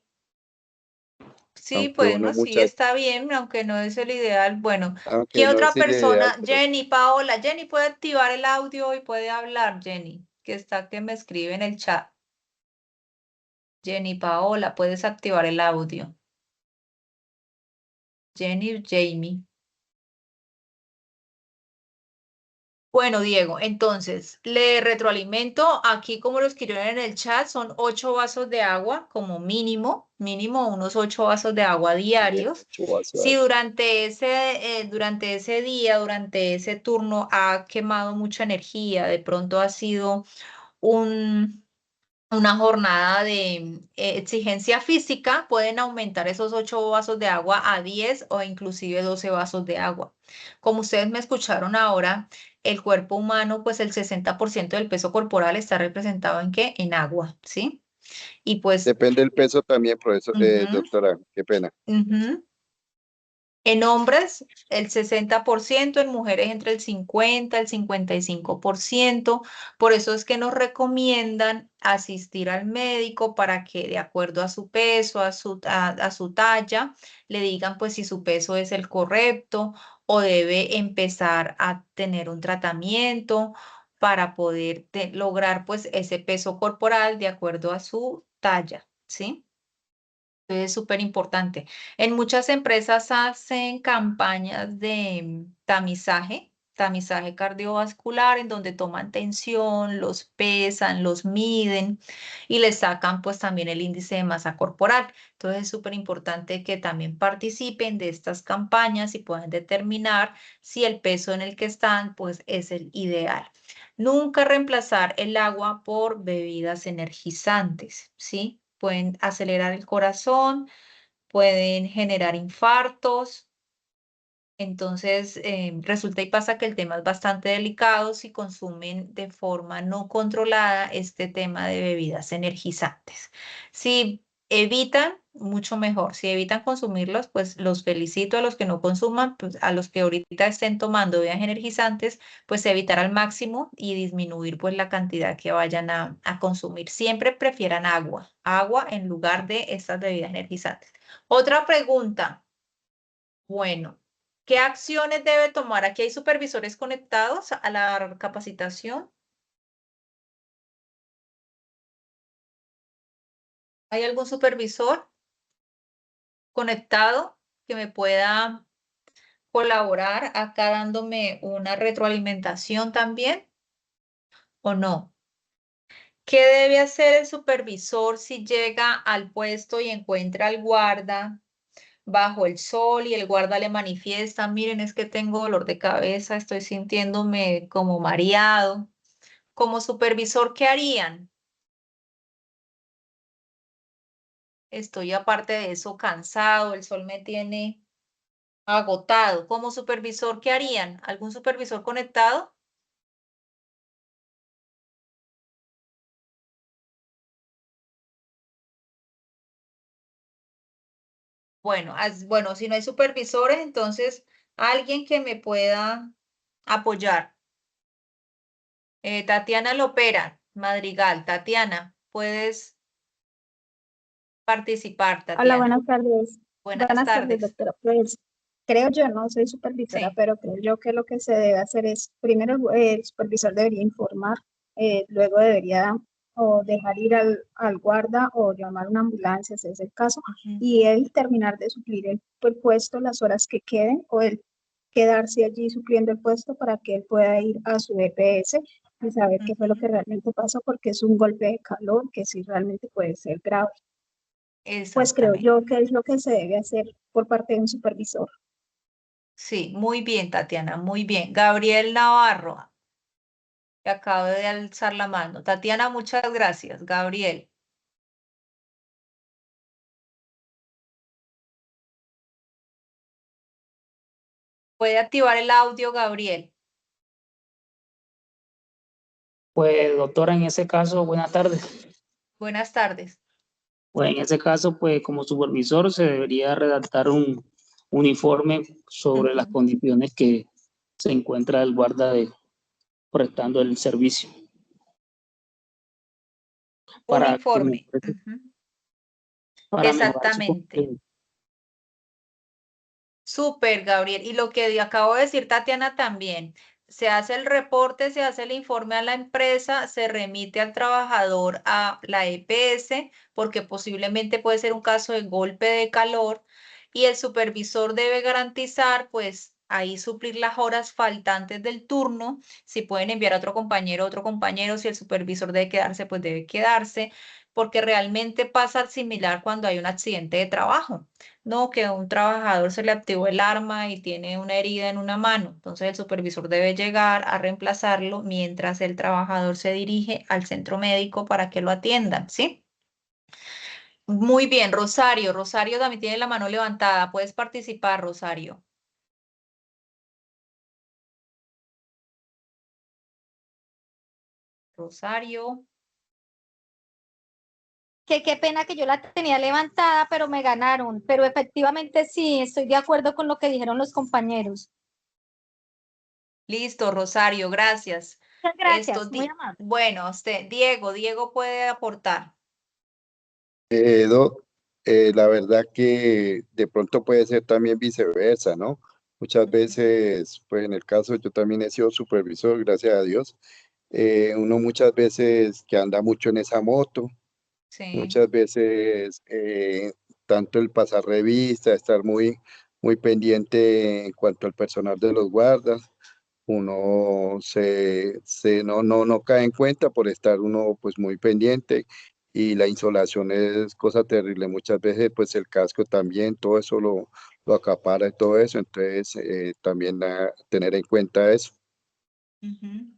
Sí, aunque pues uno no, sí muchas, está bien, aunque no es el ideal. Bueno, aunque ¿qué no otra es el ideal, persona? pero Jenny, Paola, Jenny puede activar el audio y puede hablar, Jenny, que me escribe en el chat. Jenny, Paola, puedes activar el audio. Jenny, Jamie. Bueno, Diego, entonces le retroalimento aquí como lo escribieron en el chat, son 8 vasos de agua como mínimo unos 8 vasos de agua diarios. 8 vasos de Si agua. durante ese día, durante ese turno ha quemado mucha energía, de pronto ha sido un, una jornada de exigencia física, pueden aumentar esos 8 vasos de agua a 10 o inclusive 12 vasos de agua. Como ustedes me escucharon ahora, el cuerpo humano, pues el 60% del peso corporal está representado en ¿qué? En agua, ¿sí? Y pues, Depende del peso también, profesor, ujú, doctora, qué pena. ujú. En hombres, el 60%, en mujeres entre el 50 el 55%. Por eso es que nos recomiendan asistir al médico para que de acuerdo a su peso, a su talla, le digan pues si su peso es el correcto o debe empezar a tener un tratamiento para poder lograr pues ese peso corporal de acuerdo a su talla, ¿sí? Es súper importante. En muchas empresas hacen campañas de tamizaje, tamizaje cardiovascular, en donde toman tensión, los pesan, los miden y les sacan pues también el índice de masa corporal. Entonces es súper importante que también participen de estas campañas y puedan determinar si el peso en el que están pues es el ideal. Nunca reemplazar el agua por bebidas energizantes, ¿sí? Pueden acelerar el corazón, pueden generar infartos. Entonces, resulta y pasa que el tema es bastante delicado si consumen de forma no controlada este tema de bebidas energizantes. Si evitan, mucho mejor. Si evitan consumirlos, pues los felicito a los que no consuman, pues a los que ahorita estén tomando bebidas energizantes, pues evitar al máximo y disminuir pues la cantidad que vayan a consumir. Siempre prefieran agua en lugar de estas bebidas energizantes. Otra pregunta. Bueno, ¿qué acciones debe tomar? Aquí hay supervisores conectados a la capacitación. ¿Hay algún supervisor conectado que me pueda colaborar acá dándome una retroalimentación también o no? ¿Qué debe hacer el supervisor si llega al puesto y encuentra al guarda bajo el sol y el guarda le manifiesta, miren, es que tengo dolor de cabeza, estoy sintiéndome como mareado? Como supervisor, ¿qué harían? Estoy aparte de eso cansado, el sol me tiene agotado. Como supervisor, ¿qué harían? ¿Algún supervisor conectado? Bueno, bueno, si no hay supervisores, entonces alguien que me pueda apoyar. Tatiana Lopera, Madrigal. Tatiana, puedes participar, Hola, Tatiana. buenas tardes. Buenas Buenas tardes, tardes. doctora. Pues creo yo, no soy supervisora, Sí. pero creo yo que lo que se debe hacer es, primero el supervisor debería informar, luego debería o dejar ir al guarda o llamar a una ambulancia, si es el caso, Ujú. y él terminar de suplir el puesto las horas que queden, o él quedarse allí supliendo el puesto para que él pueda ir a su EPS y saber qué fue lo que realmente pasó, porque es un golpe de calor que sí realmente puede ser grave. Pues creo Exactamente. yo que es lo que se debe hacer por parte de un supervisor. Sí, muy bien, Tatiana, muy bien. Gabriel Navarro, que acabo de alzar la mano. Tatiana, muchas gracias. Gabriel. Puede activar el audio, Gabriel. Pues, doctora, en ese caso, buenas tardes. Buenas tardes. Pues en ese caso, pues como supervisor se debería redactar un informe sobre las Ujú. condiciones que se encuentra el guarda prestando el servicio. Un Para, informe. Ujú. para mejorar su Exactamente. Súper, Gabriel. Y lo que acabo de decir, Tatiana, también. Se hace el reporte, se hace el informe a la empresa, se remite al trabajador a la EPS, porque posiblemente puede ser un caso de golpe de calor, y el supervisor debe garantizar, pues, ahí suplir las horas faltantes del turno. Si pueden enviar a otro compañero, si el supervisor debe quedarse, pues debe quedarse, porque realmente pasa similar cuando hay un accidente de trabajo. No, que a un trabajador se le activó el arma y tiene una herida en una mano. Entonces el supervisor debe llegar a reemplazarlo mientras el trabajador se dirige al centro médico para que lo atiendan, ¿sí? Muy bien, Rosario. Rosario también tiene la mano levantada. Puedes participar, Rosario. Rosario. Que qué pena que yo la tenía levantada, pero me ganaron. Pero efectivamente sí, estoy de acuerdo con lo que dijeron los compañeros. Listo, Rosario, gracias. Muchas Esto, gracias, muy amable. bueno, Diego puede aportar. Doc, la verdad que de pronto puede ser también viceversa, ¿no? Muchas veces, pues en el caso yo también he sido supervisor, gracias a Dios. Uno muchas veces que anda mucho en esa moto, Sí. muchas veces tanto el pasar revista, estar muy pendiente en cuanto al personal de los guardas, uno no cae en cuenta por estar uno pues muy pendiente y la insolación es cosa terrible. Muchas veces pues el casco también, todo eso lo acapara y todo eso, entonces también tener en cuenta eso. Ujú.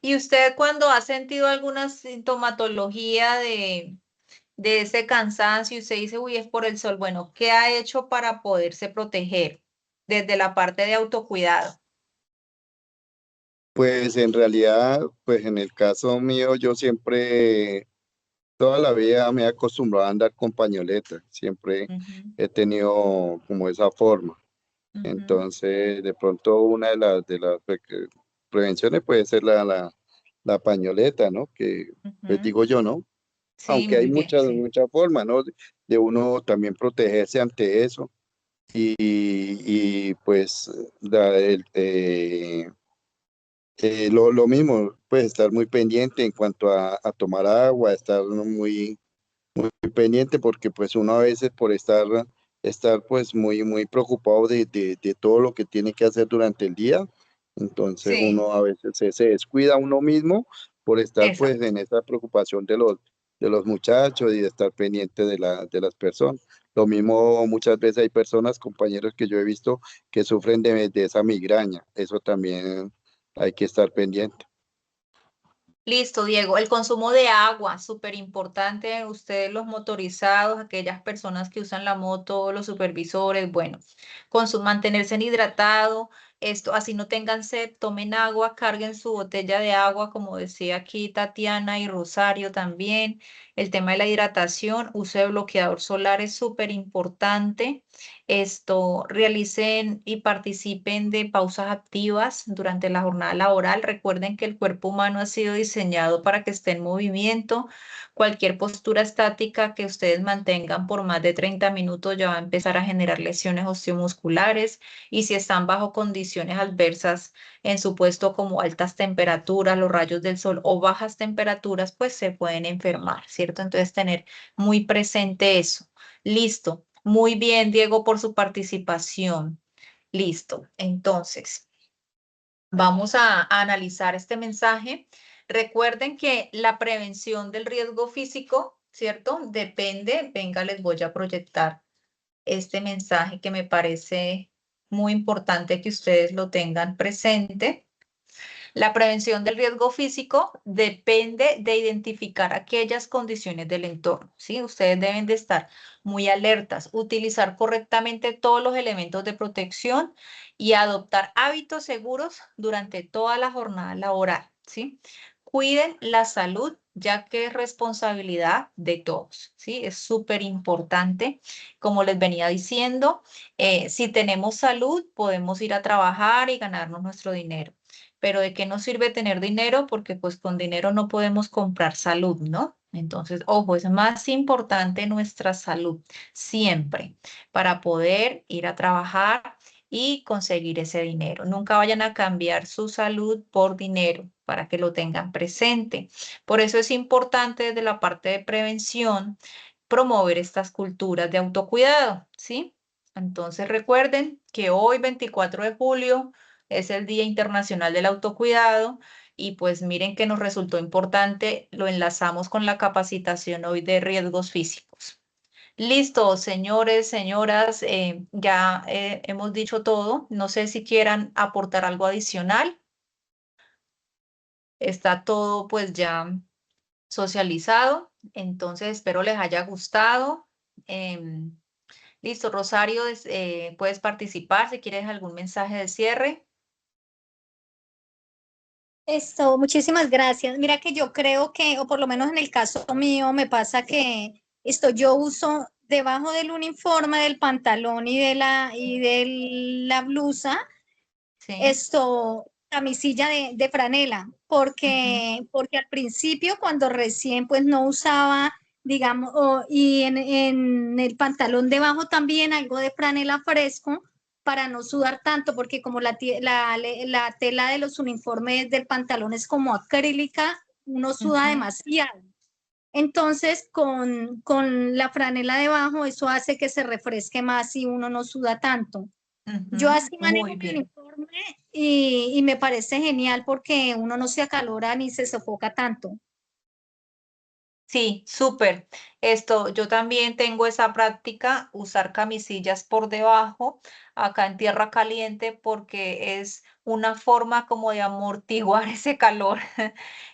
¿Y usted cuando ha sentido alguna sintomatología de ese cansancio y usted dice, uy, es por el sol? Bueno, ¿qué ha hecho para poderse proteger desde la parte de autocuidado? Pues en realidad, pues en el caso mío, yo siempre, toda la vida me he acostumbrado a andar con pañoleta, siempre Ujú, he tenido como esa forma. ujú, Entonces, de pronto una de las prevenciones puede ser la pañoleta, ¿no? Que les ujú. digo yo, ¿no? Sí, Aunque hay muy bien, sí. muchas formas, ¿no? De uno también protegerse ante eso y pues lo mismo, pues estar muy pendiente en cuanto a tomar agua, estar muy pendiente porque pues uno a veces por estar pues muy preocupado de todo lo que tiene que hacer durante el día, entonces Sí, uno a veces se descuida a uno mismo por estar pues exacto. en esa preocupación de los muchachos y de estar pendiente de las personas. Lo mismo muchas veces hay personas, compañeros que yo he visto que sufren de esa migraña, eso también hay que estar pendiente. Listo, Diego. El consumo de agua, súper importante. Ustedes los motorizados, aquellas personas que usan la moto, los supervisores, bueno, mantenerse hidratado. Esto, así no tengan sed, tomen agua, carguen su botella de agua, como decía aquí Tatiana y Rosario también. El tema de la hidratación, uso de bloqueador solar es súper importante. Esto, realicen y participen de pausas activas durante la jornada laboral. Recuerden que el cuerpo humano ha sido diseñado para que esté en movimiento. Cualquier postura estática que ustedes mantengan por más de 30 minutos ya va a empezar a generar lesiones osteomusculares. Y si están bajo condiciones adversas en su puesto como altas temperaturas, los rayos del sol o bajas temperaturas, pues se pueden enfermar, ¿cierto? Entonces tener muy presente eso. Listo. Muy bien, Diego, por su participación. Listo. Entonces, vamos a analizar este mensaje. Recuerden que la prevención del riesgo físico, ¿cierto? Depende, venga, les voy a proyectar este mensaje que me parece muy importante que ustedes lo tengan presente. La prevención del riesgo físico depende de identificar aquellas condiciones del entorno, ¿sí? Ustedes deben de estar muy alertas, utilizar correctamente todos los elementos de protección y adoptar hábitos seguros durante toda la jornada laboral, ¿sí? Cuiden la salud, ya que es responsabilidad de todos, ¿sí? Es súper importante. Como les venía diciendo, si tenemos salud, podemos ir a trabajar y ganarnos nuestro dinero. Pero ¿de qué nos sirve tener dinero? Porque pues con dinero no podemos comprar salud, ¿no? Entonces, ojo, es más importante nuestra salud siempre para poder ir a trabajar y conseguir ese dinero. Nunca vayan a cambiar su salud por dinero para que lo tengan presente. Por eso es importante desde la parte de prevención promover estas culturas de autocuidado, ¿sí? Entonces recuerden que hoy, 24 de julio, es el Día Internacional del Autocuidado y pues miren que nos resultó importante, lo enlazamos con la capacitación hoy de riesgos físicos. Listo, señores, señoras, ya hemos dicho todo. No sé si quieran aportar algo adicional. Está todo pues ya socializado, entonces espero les haya gustado. Em, listo, Rosario, puedes participar si quieres algún mensaje de cierre. Muchísimas gracias. Mira que yo creo que, o por lo menos en el caso mío, me pasa que yo uso debajo del uniforme, del pantalón y de la blusa, Sí. camisilla de franela, Ujú, porque al principio, cuando recién pues no usaba, digamos, y en el pantalón debajo también algo de franela fresco para no sudar tanto, porque como la tela de los uniformes del pantalón es como acrílica, uno suda ujú, demasiado. Entonces, con la franela debajo, eso hace que se refresque más y uno no suda tanto. Yo ujú. así Muy manejo mi bien. uniforme y me parece genial porque uno no se acalora ni se sofoca tanto. Sí, súper. Yo también tengo esa práctica, usar camisillas por debajo, acá en tierra caliente, porque es una forma como de amortiguar ese calor.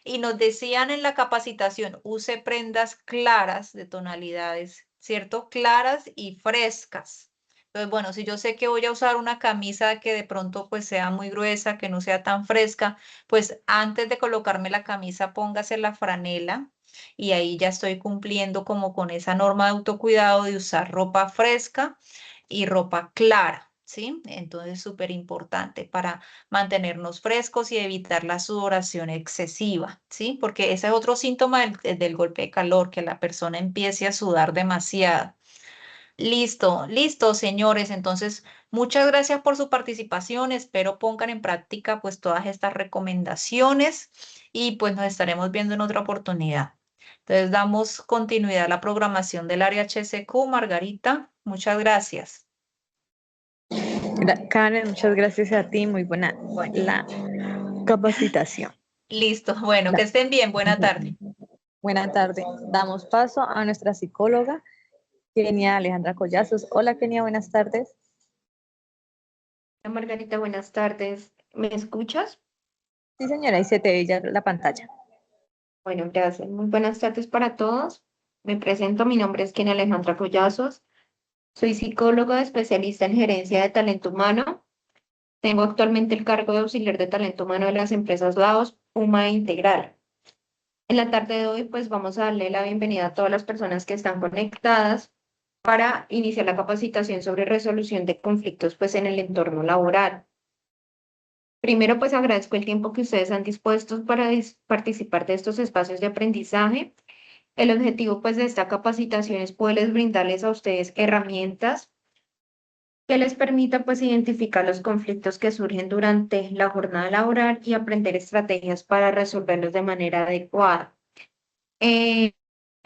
Y nos decían en la capacitación, use prendas claras de tonalidades, ¿cierto? Claras y frescas. Entonces, bueno, si yo sé que voy a usar una camisa que de pronto pues sea muy gruesa, que no sea tan fresca, pues antes de colocarme la camisa, póngase la franela y ahí ya estoy cumpliendo como con esa norma de autocuidado de usar ropa fresca y ropa clara, ¿sí? Entonces, súper importante para mantenernos frescos y evitar la sudoración excesiva, ¿sí? Porque ese es otro síntoma del golpe de calor, que la persona empiece a sudar demasiado. Listo, listo, señores. Entonces, muchas gracias por su participación. Espero pongan en práctica pues todas estas recomendaciones y pues nos estaremos viendo en otra oportunidad. Entonces, damos continuidad a la programación del área HSQ. Margarita, muchas gracias. Karen, muchas gracias a ti, muy buena Bueno, la capacitación. listo. Bueno, que estén bien. Buena tarde. Buena tarde. Damos paso a nuestra psicóloga, Kenia Alejandra Collazos. Hola, Kenia, buenas tardes. Hola Margarita, buenas tardes. ¿Me escuchas? Sí, señora, y se te ve ya la pantalla. Bueno, gracias. Muy buenas tardes para todos. Me presento, mi nombre es Kenia Alejandra Collazos. Soy psicóloga especialista en gerencia de talento humano. Tengo actualmente el cargo de auxiliar de talento humano de las empresas Laos, Puma e Integral. En la tarde de hoy, pues vamos a darle la bienvenida a todas las personas que están conectadas para iniciar la capacitación sobre resolución de conflictos, pues en el entorno laboral. Primero, pues agradezco el tiempo que ustedes han dispuesto para participar de estos espacios de aprendizaje. El objetivo, pues, de esta capacitación es poderles brindarles a ustedes herramientas que les permita, pues, identificar los conflictos que surgen durante la jornada laboral y aprender estrategias para resolverlos de manera adecuada. Que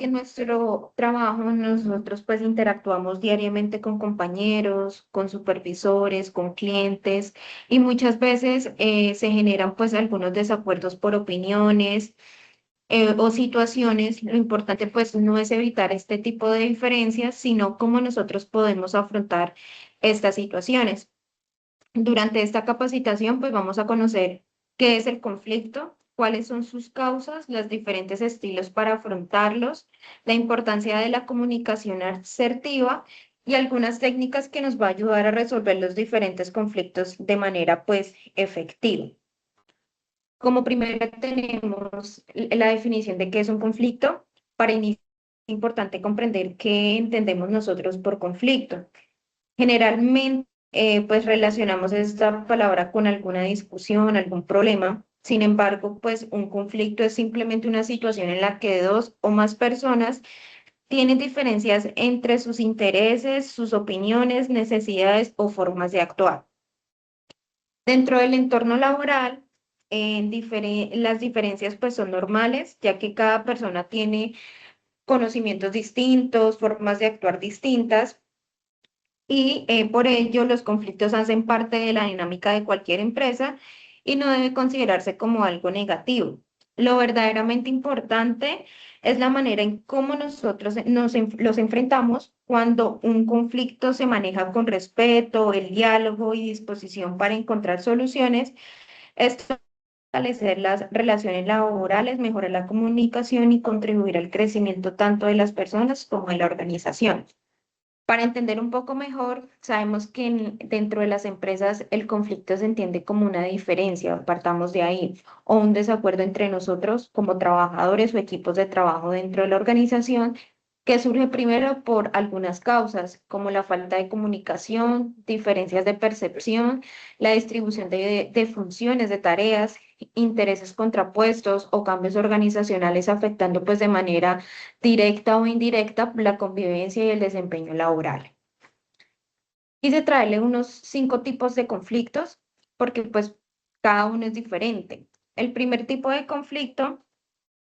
en nuestro trabajo nosotros pues interactuamos diariamente con compañeros, con supervisores, con clientes y muchas veces se generan pues algunos desacuerdos por opiniones o situaciones. Lo importante pues no es evitar este tipo de diferencias, sino cómo nosotros podemos afrontar estas situaciones. Durante esta capacitación, pues vamos a conocer qué es el conflicto, cuáles son sus causas, los diferentes estilos para afrontarlos, la importancia de la comunicación asertiva y algunas técnicas que nos va a ayudar a resolver los diferentes conflictos de manera pues efectiva. Como primero tenemos la definición de qué es un conflicto. Para iniciar es importante comprender qué entendemos nosotros por conflicto. Generalmente, pues relacionamos esta palabra con alguna discusión, algún problema. Sin embargo, pues un conflicto es simplemente una situación en la que dos o más personas tienen diferencias entre sus intereses, sus opiniones, necesidades o formas de actuar. Dentro del entorno laboral, las diferencias pues son normales, ya que cada persona tiene conocimientos distintos, formas de actuar distintas y por ello los conflictos hacen parte de la dinámica de cualquier empresa y no debe considerarse como algo negativo. Lo verdaderamente importante es la manera en cómo nosotros los enfrentamos cuando un conflicto se maneja con respeto, el diálogo y disposición para encontrar soluciones. Esto fortalecer las relaciones laborales, mejorar la comunicación y contribuir al crecimiento tanto de las personas como de la organización. Para entender un poco mejor, sabemos que dentro de las empresas el conflicto se entiende como una diferencia, partamos de ahí, o un desacuerdo entre nosotros como trabajadores o equipos de trabajo dentro de la organización, que surge primero por algunas causas, como la falta de comunicación, diferencias de percepción, la distribución de funciones, de tareas, intereses contrapuestos o cambios organizacionales afectando pues de manera directa o indirecta la convivencia y el desempeño laboral. Quise traerle unos 5 tipos de conflictos porque pues cada uno es diferente. El primer tipo de conflicto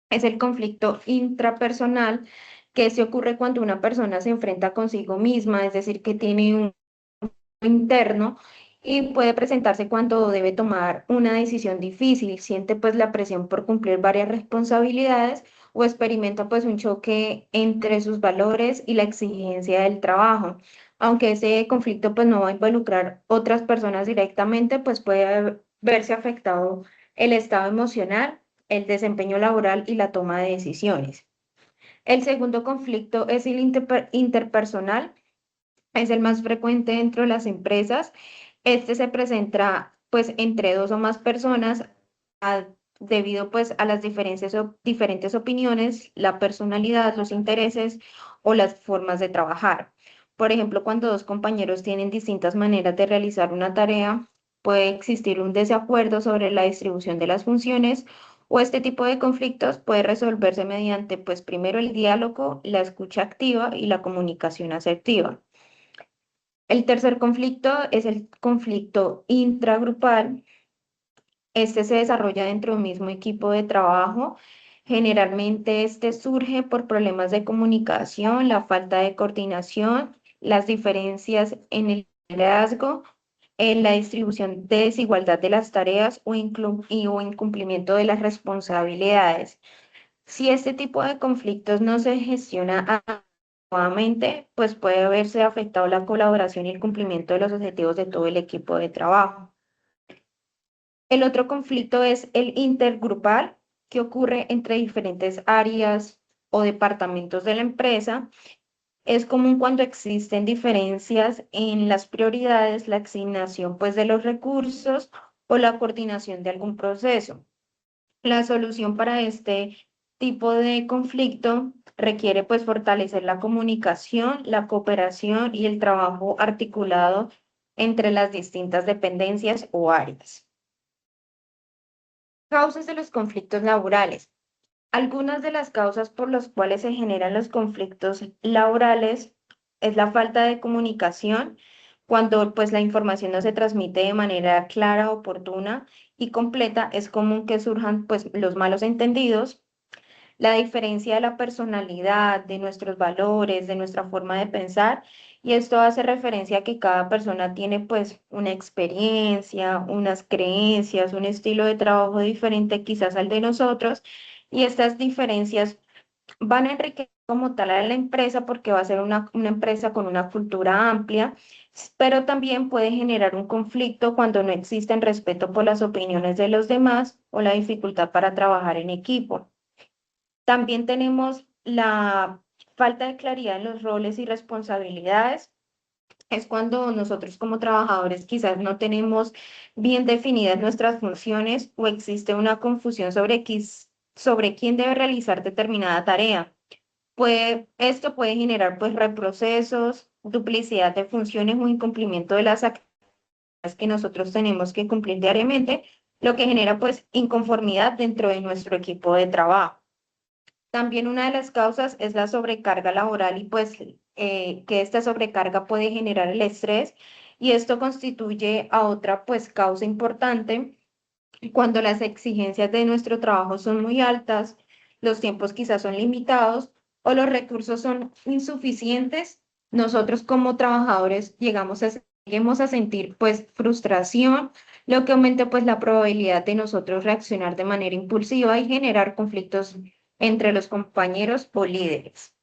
es el conflicto intrapersonal, que se ocurre cuando una persona se enfrenta consigo misma, es decir, que tiene un interno y puede presentarse cuando debe tomar una decisión difícil, siente pues la presión por cumplir varias responsabilidades o experimenta pues un choque entre sus valores y la exigencia del trabajo. Aunque ese conflicto pues no va a involucrar otras personas directamente, pues puede verse afectado el estado emocional, el desempeño laboral y la toma de decisiones. El segundo conflicto es el interpersonal, es el más frecuente dentro de las empresas. Este se presenta pues entre dos o más personas debido pues a las diferentes opiniones, la personalidad, los intereses o las formas de trabajar. Por ejemplo, cuando dos compañeros tienen distintas maneras de realizar una tarea, puede existir un desacuerdo sobre la distribución de las funciones o este tipo de conflictos puede resolverse mediante pues primero el diálogo, la escucha activa y la comunicación asertiva. El tercer conflicto es el conflicto intragrupal. Este se desarrolla dentro de un mismo equipo de trabajo. Generalmente este surge por problemas de comunicación, la falta de coordinación, las diferencias en el liderazgo, en la distribución de desigualdad de las tareas o incumplimiento de las responsabilidades. Si este tipo de conflictos no se gestiona adecuadamente, pues puede verse afectado la colaboración y el cumplimiento de los objetivos de todo el equipo de trabajo. El otro conflicto es el intergrupal, que ocurre entre diferentes áreas o departamentos de la empresa. Es común cuando existen diferencias en las prioridades, la asignación pues de los recursos o la coordinación de algún proceso. La solución para este tipo de conflicto requiere pues fortalecer la comunicación, la cooperación y el trabajo articulado entre las distintas dependencias o áreas. Causas de los conflictos laborales. Algunas de las causas por las cuales se generan los conflictos laborales es la falta de comunicación, cuando pues la información no se transmite de manera clara, oportuna y completa, es común que surjan pues los malos entendidos, la diferencia de la personalidad, de nuestros valores, de nuestra forma de pensar, y esto hace referencia a que cada persona tiene pues una experiencia, unas creencias, un estilo de trabajo diferente quizás al de nosotros, y estas diferencias van a enriquecer como tal a la empresa porque va a ser una empresa con una cultura amplia, pero también puede generar un conflicto cuando no existe respeto por las opiniones de los demás o la dificultad para trabajar en equipo. También tenemos la falta de claridad en los roles y responsabilidades. Es cuando nosotros como trabajadores quizás no tenemos bien definidas nuestras funciones o existe una confusión sobre quién debe realizar determinada tarea. Esto puede generar pues reprocesos, duplicidad de funciones o incumplimiento de las actividades que nosotros tenemos que cumplir diariamente, lo que genera pues inconformidad dentro de nuestro equipo de trabajo. También una de las causas es la sobrecarga laboral y pues que esta sobrecarga puede generar el estrés y esto constituye a otra pues causa importante cuando las exigencias de nuestro trabajo son muy altas, los tiempos quizás son limitados o los recursos son insuficientes. Nosotros como trabajadores lleguemos a sentir pues frustración, lo que aumenta pues la probabilidad de nosotros reaccionar de manera impulsiva y generar conflictos entre los compañeros o líderes.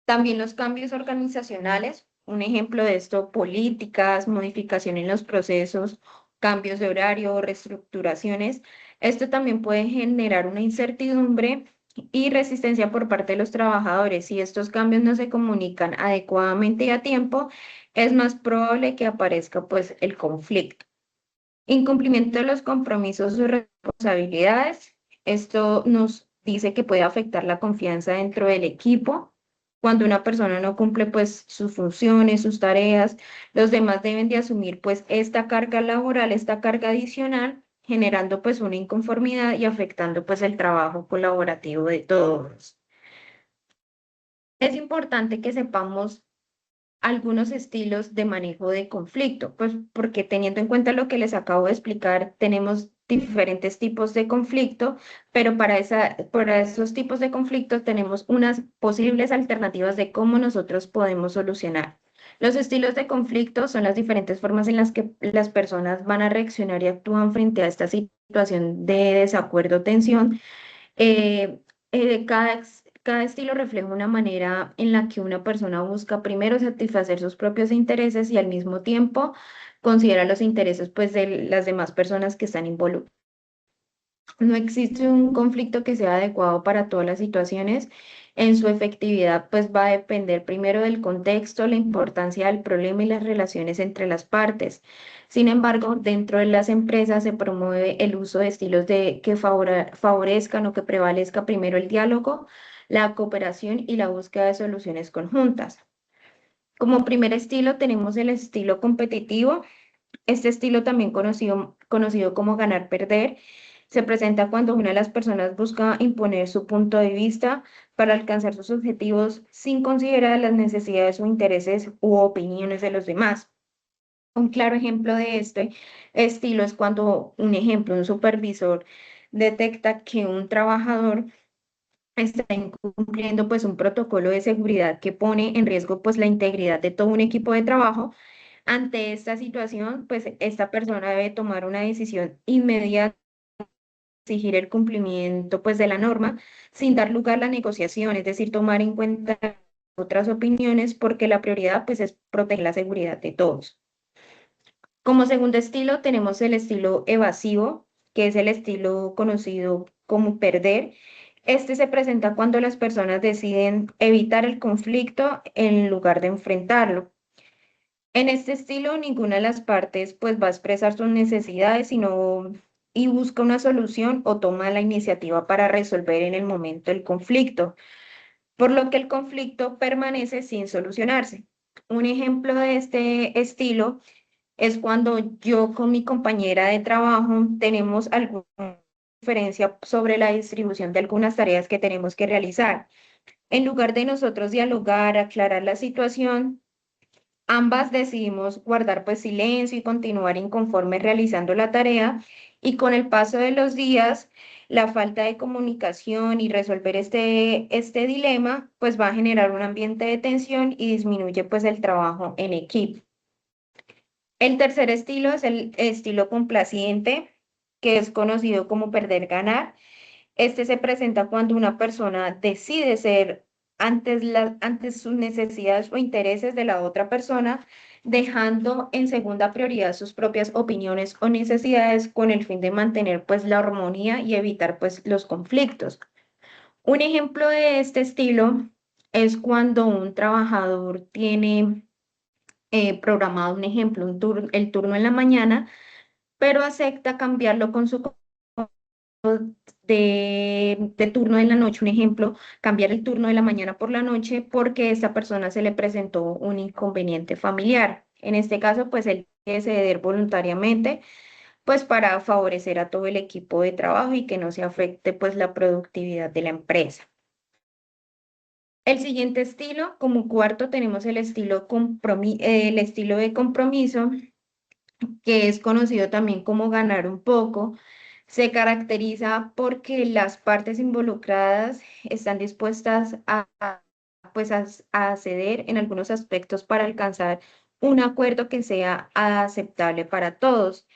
También los cambios organizacionales, un ejemplo de esto, políticas, modificación en los procesos, cambios de horario, reestructuraciones. Esto también puede generar una incertidumbre y resistencia por parte de los trabajadores. Si estos cambios no se comunican adecuadamente y a tiempo, es más probable que aparezca pues el conflicto. Incumplimiento de los compromisos o responsabilidades. Esto nos dice que puede afectar la confianza dentro del equipo. Cuando una persona no cumple pues sus funciones, sus tareas, los demás deben de asumir pues esta carga laboral, esta carga adicional, generando pues una inconformidad y afectando pues el trabajo colaborativo de todos. Es importante que sepamos algunos estilos de manejo de conflicto, pues porque teniendo en cuenta lo que les acabo de explicar, tenemos diferentes tipos de conflicto, pero para esos tipos de conflictos tenemos unas posibles alternativas de cómo nosotros podemos solucionar. Los estilos de conflicto son las diferentes formas en las que las personas van a reaccionar y actúan frente a esta situación de desacuerdo o tensión. Eh, cada estilo refleja una manera en la que una persona busca primero satisfacer sus propios intereses y al mismo tiempo considera los intereses pues, de las demás personas que están involucradas. No existe un conflicto que sea adecuado para todas las situaciones. En su efectividad, pues va a depender primero del contexto, la importancia del problema y las relaciones entre las partes. Sin embargo, dentro de las empresas se promueve el uso de estilos que favorezcan o que prevalezca primero el diálogo, la cooperación y la búsqueda de soluciones conjuntas. Como primer estilo tenemos el estilo competitivo. Este estilo, también conocido como ganar-perder, se presenta cuando una de las personas busca imponer su punto de vista para alcanzar sus objetivos sin considerar las necesidades o intereses u opiniones de los demás. Un claro ejemplo de este estilo es cuando, un supervisor detecta que un trabajador está incumpliendo pues un protocolo de seguridad que pone en riesgo pues la integridad de todo un equipo de trabajo. Ante esta situación, pues esta persona debe tomar una decisión inmediata, exigir el cumplimiento pues de la norma sin dar lugar a la negociación, es decir, tomar en cuenta otras opiniones porque la prioridad pues es proteger la seguridad de todos. Como segundo estilo tenemos el estilo evasivo, que es el estilo conocido como perder. Este se presenta cuando las personas deciden evitar el conflicto en lugar de enfrentarlo. En este estilo, ninguna de las partes pues va a expresar sus necesidades, y busca una solución o toma la iniciativa para resolver en el momento el conflicto, por lo que el conflicto permanece sin solucionarse. Un ejemplo de este estilo es cuando yo con mi compañera de trabajo tenemos alguna diferencia sobre la distribución de algunas tareas que tenemos que realizar. En lugar de nosotros dialogar, aclarar la situación, ambas decidimos guardar pues silencio y continuar inconformes realizando la tarea, y con el paso de los días, la falta de comunicación y resolver este dilema pues va a generar un ambiente de tensión y disminuye pues el trabajo en equipo. El tercer estilo es el estilo complaciente, que es conocido como perder-ganar. Este se presenta cuando una persona decide ser antes sus necesidades o intereses de la otra persona, dejando en segunda prioridad sus propias opiniones o necesidades con el fin de mantener pues la armonía y evitar pues los conflictos. Un ejemplo de este estilo es cuando un trabajador tiene programado, un ejemplo, el turno en la mañana, pero acepta cambiarlo con su de turno en la noche, un ejemplo, cambiar el turno de la mañana por la noche porque a esta persona se le presentó un inconveniente familiar. En este caso, pues él quiere ceder voluntariamente, pues para favorecer a todo el equipo de trabajo y que no se afecte pues la productividad de la empresa. El siguiente estilo, como cuarto, tenemos el estilo de compromiso, que es conocido también como ganar un poco. Se caracteriza porque las partes involucradas están dispuestas pues a ceder en algunos aspectos para alcanzar un acuerdo que sea aceptable para todos.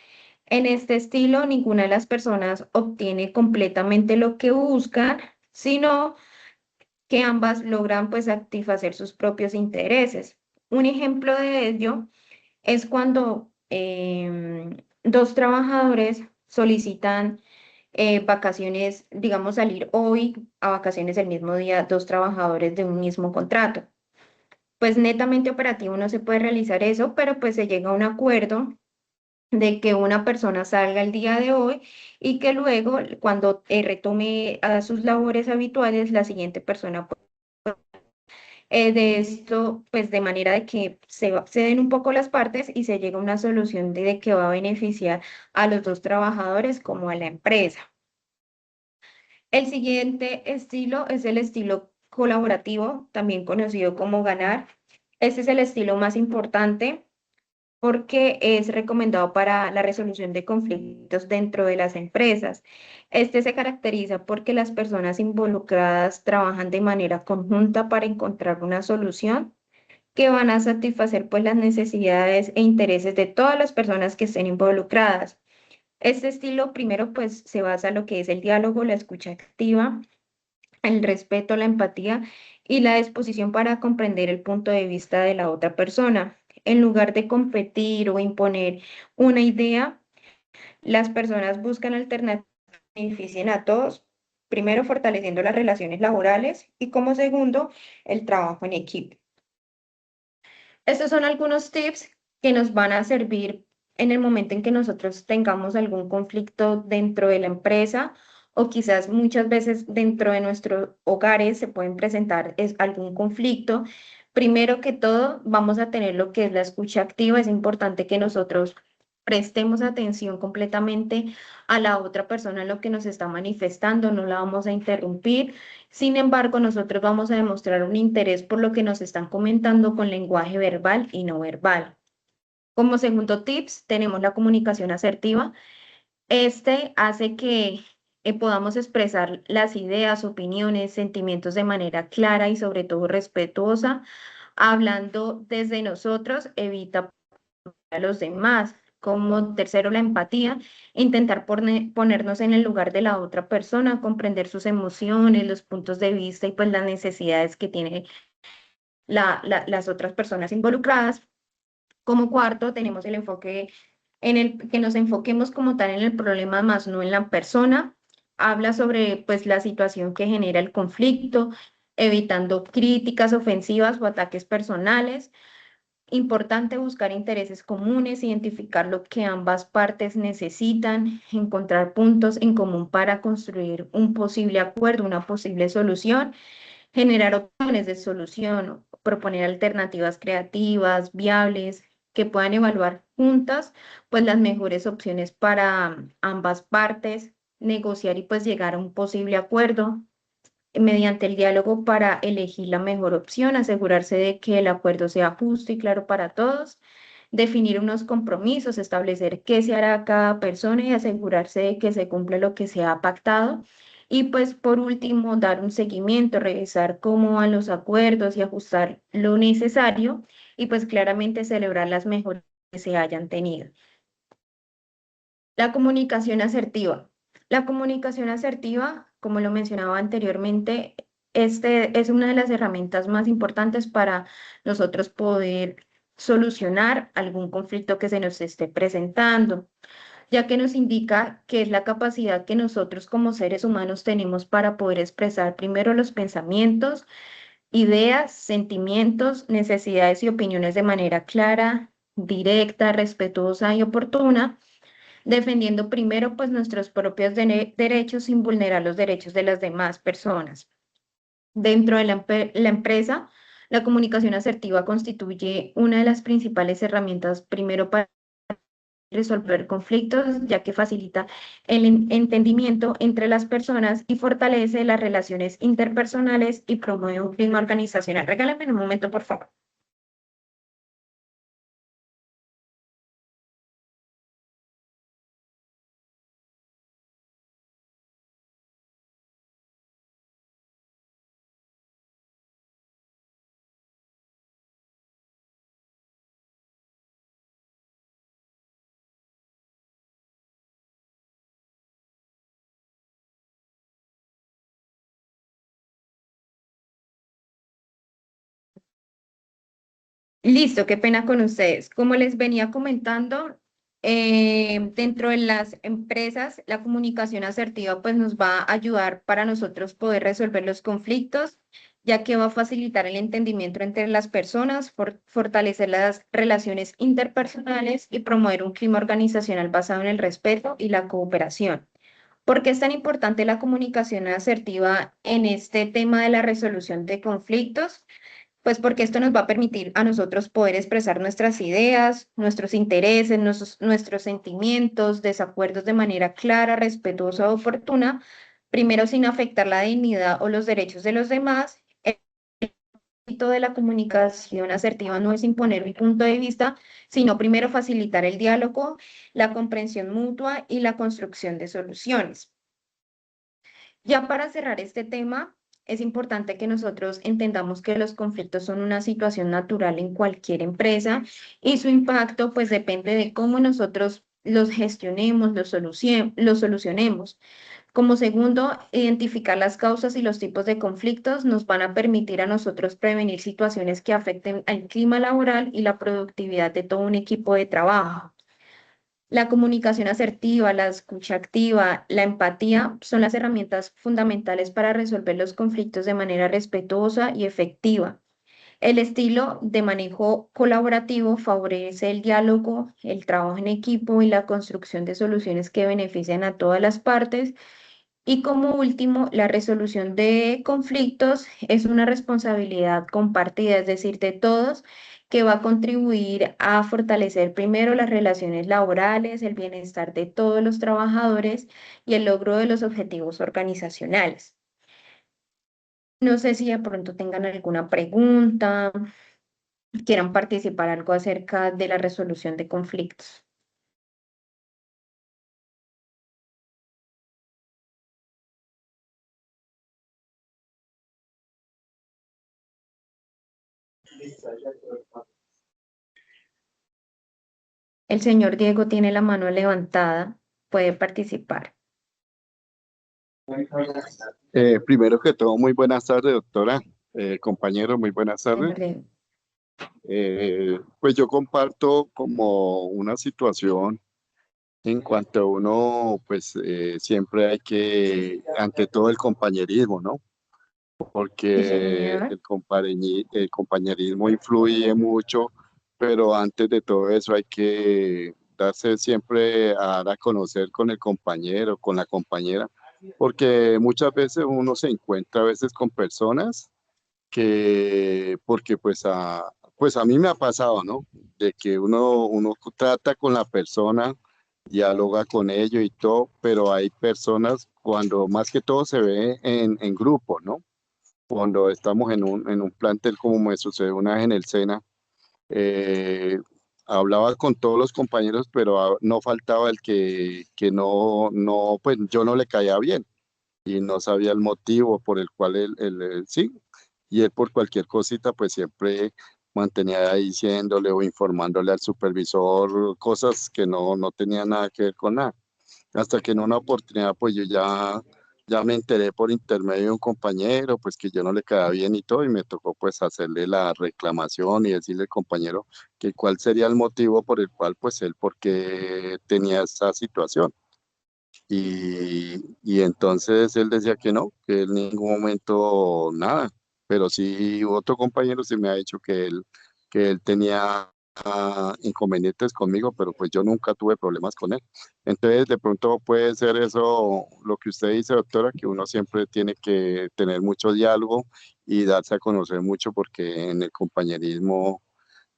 En este estilo, ninguna de las personas obtiene completamente lo que buscan, sino que ambas logran pues satisfacer sus propios intereses. Un ejemplo de ello es cuando dos trabajadores solicitan vacaciones, digamos salir hoy a vacaciones el mismo día, dos trabajadores de un mismo contrato. Pues netamente operativo no se puede realizar eso, pero pues se llega a un acuerdo de que una persona salga el día de hoy y que luego, cuando retome a sus labores habituales, la siguiente persona de esto, pues de manera de que se den un poco las partes y se llegue a una solución de que va a beneficiar a los dos trabajadores como a la empresa. El siguiente estilo es el estilo colaborativo, también conocido como ganar. Este es el estilo más importante porque es recomendado para la resolución de conflictos dentro de las empresas. Este se caracteriza porque las personas involucradas trabajan de manera conjunta para encontrar una solución que van a satisfacer pues las necesidades e intereses de todas las personas que estén involucradas. Este estilo primero pues se basa en lo que es el diálogo, la escucha activa, el respeto, la empatía y la disposición para comprender el punto de vista de la otra persona. En lugar de competir o imponer una idea, las personas buscan alternativas que beneficien a todos, primero fortaleciendo las relaciones laborales y como segundo, el trabajo en equipo. Estos son algunos tips que nos van a servir en el momento en que nosotros tengamos algún conflicto dentro de la empresa o quizás muchas veces dentro de nuestros hogares se pueden presentar algún conflicto. Primero que todo, vamos a tener lo que es la escucha activa. Es importante que nosotros prestemos atención completamente a la otra persona, lo que nos está manifestando, no la vamos a interrumpir. Sin embargo, nosotros vamos a demostrar un interés por lo que nos están comentando con lenguaje verbal y no verbal. Como segundo tips, tenemos la comunicación asertiva. Este hace que podamos expresar las ideas, opiniones, sentimientos de manera clara y sobre todo respetuosa. Hablando desde nosotros, evita a los demás. Como tercero, la empatía, intentar ponernos en el lugar de la otra persona, comprender sus emociones, los puntos de vista y pues las necesidades que tienen las otras personas involucradas. Como cuarto, tenemos el enfoque en el que nos enfoquemos como tal en el problema más no en la persona. Habla sobre pues la situación que genera el conflicto, evitando críticas ofensivas o ataques personales. Importante buscar intereses comunes, identificar lo que ambas partes necesitan, encontrar puntos en común para construir un posible acuerdo, una posible solución, generar opciones de solución, proponer alternativas creativas, viables, que puedan evaluar juntas pues las mejores opciones para ambas partes, negociar y pues llegar a un posible acuerdo mediante el diálogo para elegir la mejor opción, asegurarse de que el acuerdo sea justo y claro para todos, definir unos compromisos, establecer qué se hará cada persona y asegurarse de que se cumple lo que se ha pactado. Y pues por último, dar un seguimiento, revisar cómo van los acuerdos y ajustar lo necesario y pues claramente celebrar las mejoras que se hayan tenido. La comunicación asertiva. La comunicación asertiva, como lo mencionaba anteriormente, este es una de las herramientas más importantes para nosotros poder solucionar algún conflicto que se nos esté presentando, ya que nos indica que es la capacidad que nosotros como seres humanos tenemos para poder expresar primero los pensamientos, ideas, sentimientos, necesidades y opiniones de manera clara, directa, respetuosa y oportuna, defendiendo primero pues nuestros propios derechos sin vulnerar los derechos de las demás personas. Dentro de la empresa, la comunicación asertiva constituye una de las principales herramientas primero para resolver conflictos, ya que facilita el entendimiento entre las personas y fortalece las relaciones interpersonales y promueve un clima organizacional. Regálame un momento, por favor. Listo, qué pena con ustedes. Como les venía comentando, dentro de las empresas, la comunicación asertiva pues nos va a ayudar para nosotros poder resolver los conflictos, ya que va a facilitar el entendimiento entre las personas, fortalecer las relaciones interpersonales y promover un clima organizacional basado en el respeto y la cooperación. ¿Por qué es tan importante la comunicación asertiva en este tema de la resolución de conflictos? Pues porque esto nos va a permitir a nosotros poder expresar nuestras ideas, nuestros intereses, nuestros sentimientos, desacuerdos de manera clara, respetuosa, oportuna, primero sin afectar la dignidad o los derechos de los demás. El propósito de la comunicación asertiva no es imponer un punto de vista, sino primero facilitar el diálogo, la comprensión mutua y la construcción de soluciones. Ya para cerrar este tema, es importante que nosotros entendamos que los conflictos son una situación natural en cualquier empresa y su impacto pues depende de cómo nosotros los gestionemos, los solucionemos. Como segundo, identificar las causas y los tipos de conflictos nos van a permitir a nosotros prevenir situaciones que afecten al clima laboral y la productividad de todo un equipo de trabajo. La comunicación asertiva, la escucha activa, la empatía son las herramientas fundamentales para resolver los conflictos de manera respetuosa y efectiva. El estilo de manejo colaborativo favorece el diálogo, el trabajo en equipo y la construcción de soluciones que benefician a todas las partes. Y como último, la resolución de conflictos es una responsabilidad compartida, es decir, de todos, que va a contribuir a fortalecer primero las relaciones laborales, el bienestar de todos los trabajadores y el logro de los objetivos organizacionales. No sé si de pronto tengan alguna pregunta, quieran participar algo acerca de la resolución de conflictos. El señor Diego tiene la mano levantada, puede participar. Primero que todo, muy buenas tardes, doctora. Compañero, muy buenas tardes. Señor Diego. Pues yo comparto como una situación en cuanto a uno, pues siempre hay que, ante todo el compañerismo, ¿no? Sí, Porque señor. el compañerismo influye mucho, pero antes de todo eso hay que darse siempre a dar a conocer con el compañero, con la compañera, porque muchas veces uno se encuentra a veces con personas que, porque pues a mí me ha pasado, ¿no? De que uno trata con la persona, dialoga con ellos y todo, pero hay personas cuando más que todo se ve en grupo, ¿no? Cuando estamos en un plantel como me sucedió una vez en el SENA, eh, hablaba con todos los compañeros, pero no faltaba el que no, pues yo no le caía bien y no sabía el motivo por el cual sí, y él por cualquier cosita pues siempre mantenía ahí diciéndole o informándole al supervisor cosas que no tenían nada que ver con nada. Hasta que en una oportunidad pues yo ya me enteré por intermedio de un compañero pues que yo no le quedaba bien y todo y me tocó pues hacerle la reclamación y decirle al compañero que cuál sería el motivo por el cual pues él porque tenía esa situación. Y entonces él decía que no, que en ningún momento nada, pero sí otro compañero sí me ha dicho que él tenía inconvenientes conmigo, pero pues yo nunca tuve problemas con él. Entonces de pronto puede ser eso lo que usted dice, doctora, que uno siempre tiene que tener mucho diálogo y darse a conocer mucho porque en el compañerismo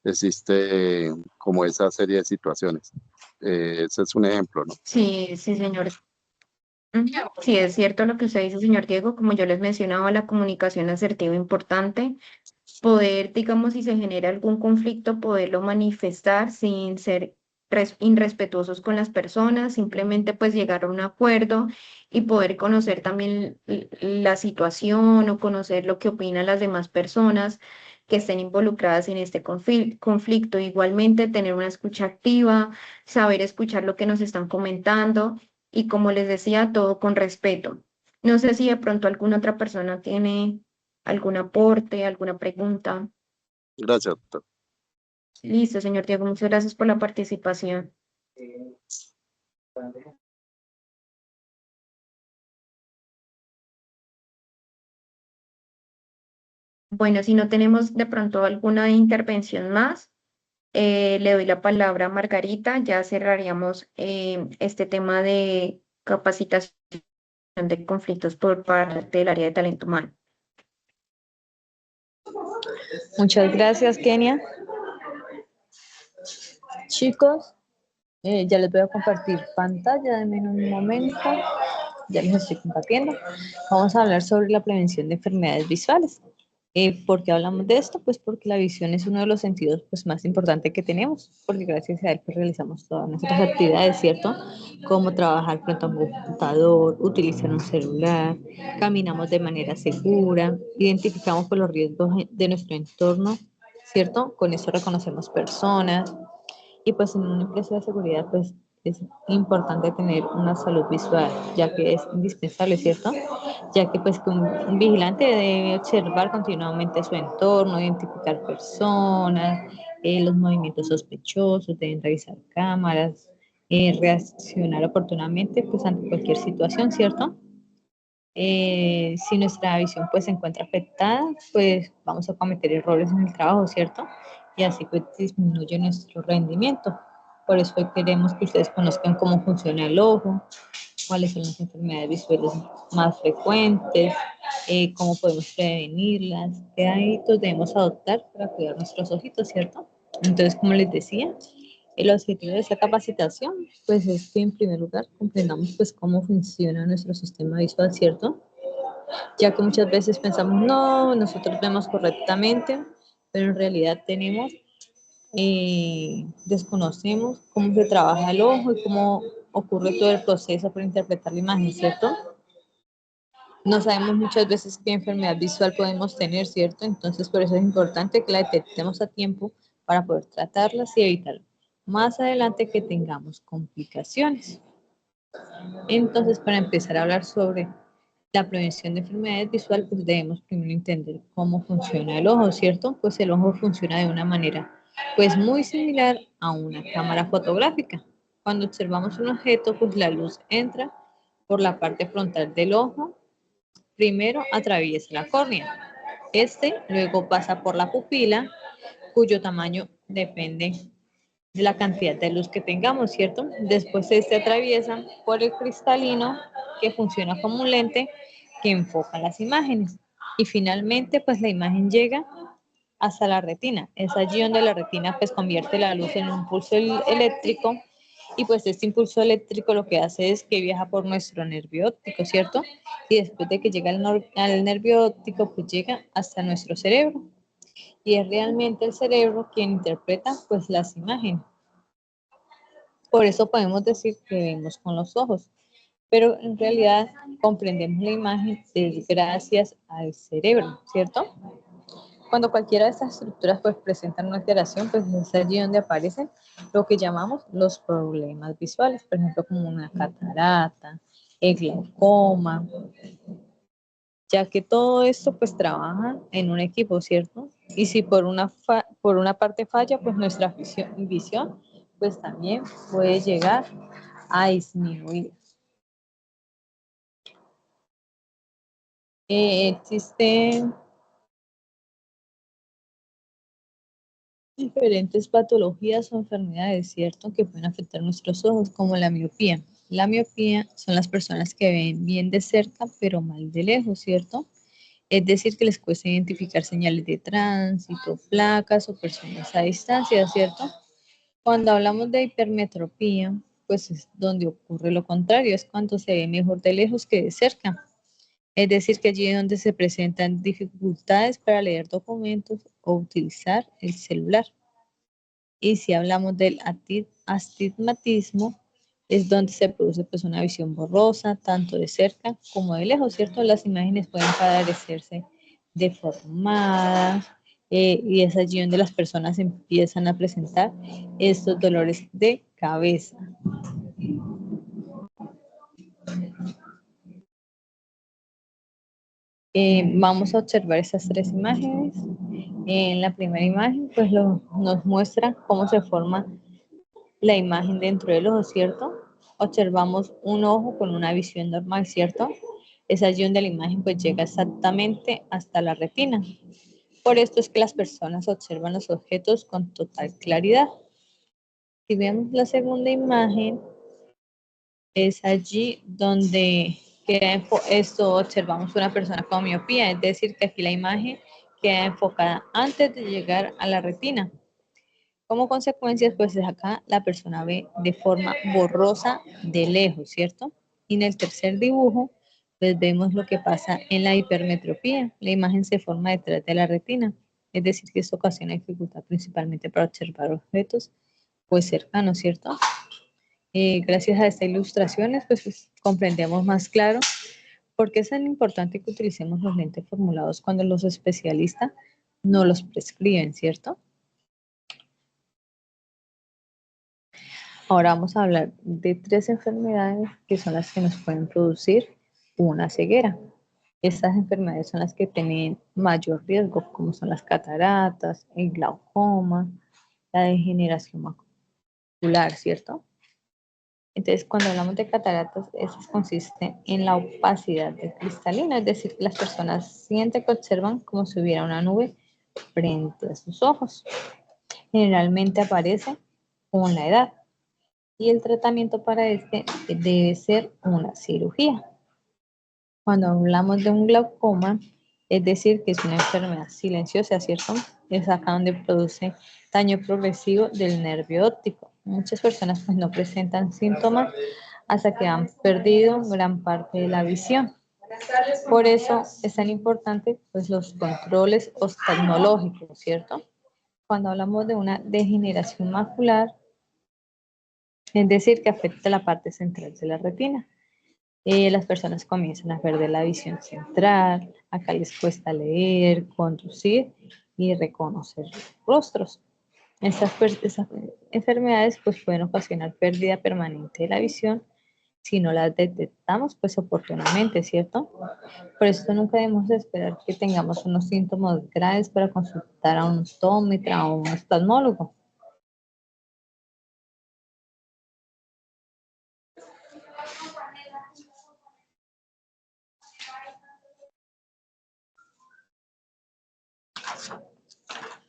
existe como esa serie de situaciones. Ese es un ejemplo, ¿no? Sí, sí, señor. Ujú. Sí, es cierto lo que usted dice, señor Diego. Como yo les mencionaba, la comunicación asertiva es importante. Poder, digamos, si se genera algún conflicto, poderlo manifestar sin ser irrespetuosos con las personas, simplemente pues llegar a un acuerdo y poder conocer también la situación o conocer lo que opinan las demás personas que estén involucradas en este conflicto. Igualmente, tener una escucha activa, saber escuchar lo que nos están comentando y como les decía, todo con respeto. No sé si de pronto alguna otra persona tiene algún aporte, alguna pregunta. Gracias, doctor. Listo, señor Diego, muchas gracias por la participación. Bueno, si no tenemos de pronto alguna intervención más, le doy la palabra a Margarita. Ya cerraríamos este tema de capacitación de conflictos por parte del área de talento humano. Muchas gracias, Kenia. Chicos, ya les voy a compartir pantalla, denme un momento. Ya les estoy compartiendo. Vamos a hablar sobre la prevención de enfermedades visuales. ¿Por qué hablamos de esto? Pues porque la visión es uno de los sentidos pues, más importantes que tenemos, porque gracias a él pues, realizamos todas nuestras actividades, ¿cierto? Como trabajar frente a un computador, utilizar un celular, caminamos de manera segura, identificamos pues, los riesgos de nuestro entorno, ¿cierto? Con eso reconocemos personas y pues en una empresa de seguridad pues es importante tener una salud visual, ya que es indispensable, ¿cierto? Ya que pues que un vigilante debe observar continuamente su entorno, identificar personas, los movimientos sospechosos, deben revisar cámaras, reaccionar oportunamente pues ante cualquier situación, ¿cierto? Si nuestra visión pues se encuentra afectada, pues vamos a cometer errores en el trabajo, ¿cierto? Y así pues disminuye nuestro rendimiento. Por eso hoy queremos que ustedes conozcan cómo funciona el ojo, cuáles son las enfermedades visuales más frecuentes, cómo podemos prevenirlas, qué hábitos debemos adoptar para cuidar nuestros ojitos, ¿cierto? Entonces, como les decía, el objetivo de esta capacitación, pues es que en primer lugar comprendamos pues cómo funciona nuestro sistema visual, ¿cierto? Ya que muchas veces pensamos, no, nosotros vemos correctamente, pero en realidad desconocemos cómo se trabaja el ojo y cómo ocurre todo el proceso para interpretar la imagen, ¿cierto? No sabemos muchas veces qué enfermedad visual podemos tener, ¿cierto? Entonces, por eso es importante que la detectemos a tiempo para poder tratarlas y evitar más adelante que tengamos complicaciones. Entonces, para empezar a hablar sobre la prevención de enfermedades visuales, pues debemos primero entender cómo funciona el ojo, ¿cierto? Pues el ojo funciona de una manera, pues muy similar a una cámara fotográfica. Cuando observamos un objeto, pues la luz entra por la parte frontal del ojo. Primero atraviesa la córnea. Luego pasa por la pupila, cuyo tamaño depende de la cantidad de luz que tengamos, ¿cierto? Después atraviesa por el cristalino, que funciona como un lente que enfoca las imágenes. Y finalmente, pues la imagen llega hasta la retina. Es allí donde la retina pues convierte la luz en un pulso eléctrico y pues este impulso eléctrico lo que hace es que viaja por nuestro nervio óptico, ¿cierto? Y después de que llega al nervio óptico, pues llega hasta nuestro cerebro. Y es realmente el cerebro quien interpreta pues las imágenes. Por eso podemos decir que vemos con los ojos, pero en realidad comprendemos la imagen gracias al cerebro, ¿cierto? Cuando cualquiera de estas estructuras pues presentan una alteración, pues es allí donde aparecen lo que llamamos los problemas visuales, por ejemplo, como una catarata, el glaucoma, ya que todo esto pues trabaja en un equipo, ¿cierto? Y si por una parte falla, pues nuestra visión pues también puede llegar a disminuir. Existen diferentes patologías o enfermedades, ¿cierto? Que pueden afectar nuestros ojos, como la miopía. La miopía son las personas que ven bien de cerca, pero mal de lejos, ¿cierto? Es decir, que les cuesta identificar señales de tránsito, placas o personas a distancia, ¿cierto? Cuando hablamos de hipermetropía, pues es donde ocurre lo contrario, es cuando se ve mejor de lejos que de cerca. Es decir, que allí es donde se presentan dificultades para leer documentos o utilizar el celular. Y si hablamos del astigmatismo, es donde se produce pues una visión borrosa, tanto de cerca como de lejos, ¿cierto? Las imágenes pueden parecerse deformadas, y es allí donde las personas empiezan a presentar estos dolores de cabeza. Vamos a observar estas tres imágenes. En la primera imagen, pues nos muestra cómo se forma la imagen dentro del ojo, ¿cierto? Observamos un ojo con una visión normal, ¿cierto? Es allí donde la imagen pues llega exactamente hasta la retina. Por esto es que las personas observan los objetos con total claridad. Si vemos la segunda imagen, es allí donde observamos una persona con miopía, es decir, que aquí la imagen queda enfocada antes de llegar a la retina. Como consecuencia, pues acá la persona ve de forma borrosa de lejos, ¿cierto? Y en el tercer dibujo pues vemos lo que pasa en la hipermetropía. La imagen se forma detrás de la retina, es decir, que esto ocasiona dificultad principalmente para observar objetos pues cercanos, ¿cierto? Gracias a estas ilustraciones, pues comprendemos más claro por qué es tan importante que utilicemos los lentes formulados cuando los especialistas no los prescriben, ¿cierto? Ahora vamos a hablar de 3 enfermedades que son las que nos pueden producir una ceguera. Estas enfermedades son las que tienen mayor riesgo, como son las cataratas, el glaucoma, la degeneración macular, ¿cierto? Entonces, cuando hablamos de cataratas, eso consiste en la opacidad del cristalino, es decir, que las personas sienten que observan como si hubiera una nube frente a sus ojos. Generalmente aparece con la edad y el tratamiento para este debe ser una cirugía. Cuando hablamos de un glaucoma, es decir, que es una enfermedad silenciosa, ¿cierto? Es acá donde produce daño progresivo del nervio óptico. Muchas personas pues no presentan síntomas hasta que han perdido gran parte de la visión. Por eso es tan importante pues los controles oftalmológicos, ¿cierto? Cuando hablamos de una degeneración macular, es decir, que afecta la parte central de la retina. Las personas comienzan a perder la visión central, acá les cuesta leer, conducir y reconocer rostros. Estas enfermedades pues, pueden ocasionar pérdida permanente de la visión si no las detectamos pues oportunamente, ¿cierto? Por eso nunca debemos esperar que tengamos unos síntomas graves para consultar a un optómetra o un oftalmólogo.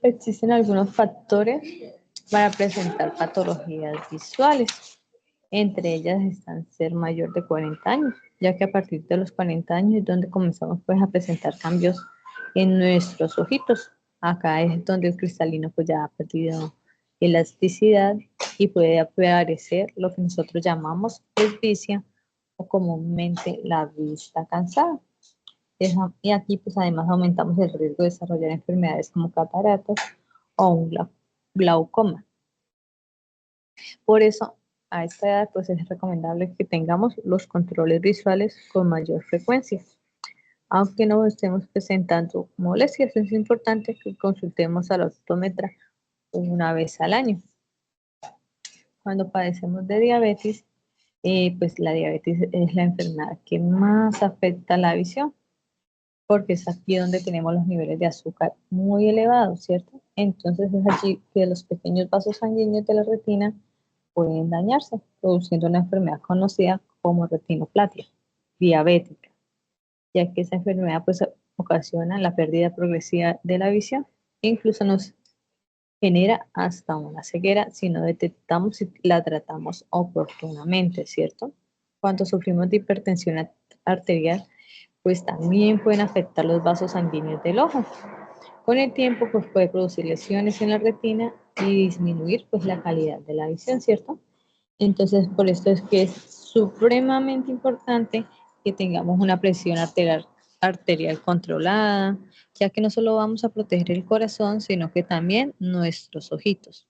Existen algunos factores para presentar patologías visuales. Entre ellas están ser mayor de 40 años, ya que a partir de los 40 años es donde comenzamos pues, a presentar cambios en nuestros ojitos. Acá es donde el cristalino pues, ya ha perdido elasticidad y puede aparecer lo que nosotros llamamos presbicia o comúnmente la vista cansada. Y aquí pues además aumentamos el riesgo de desarrollar enfermedades como cataratas o un glaucoma. Por eso a esta edad pues es recomendable que tengamos los controles visuales con mayor frecuencia. Aunque no estemos presentando molestias, es importante que consultemos al optómetra una vez al año. Cuando padecemos de diabetes, pues la diabetes es la enfermedad que más afecta la visión, porque es aquí donde tenemos los niveles de azúcar muy elevados, ¿cierto? Entonces es allí que los pequeños vasos sanguíneos de la retina pueden dañarse, produciendo una enfermedad conocida como retinoplatia diabética, ya que esa enfermedad pues ocasiona la pérdida progresiva de la visión e incluso nos genera hasta una ceguera si no detectamos y la tratamos oportunamente, ¿cierto? Cuando sufrimos de hipertensión arterial, pues también pueden afectar los vasos sanguíneos del ojo. Con el tiempo, pues puede producir lesiones en la retina y disminuir pues la calidad de la visión, ¿cierto? Entonces, por esto es que es supremamente importante que tengamos una presión arterial controlada, ya que no solo vamos a proteger el corazón, sino que también nuestros ojitos.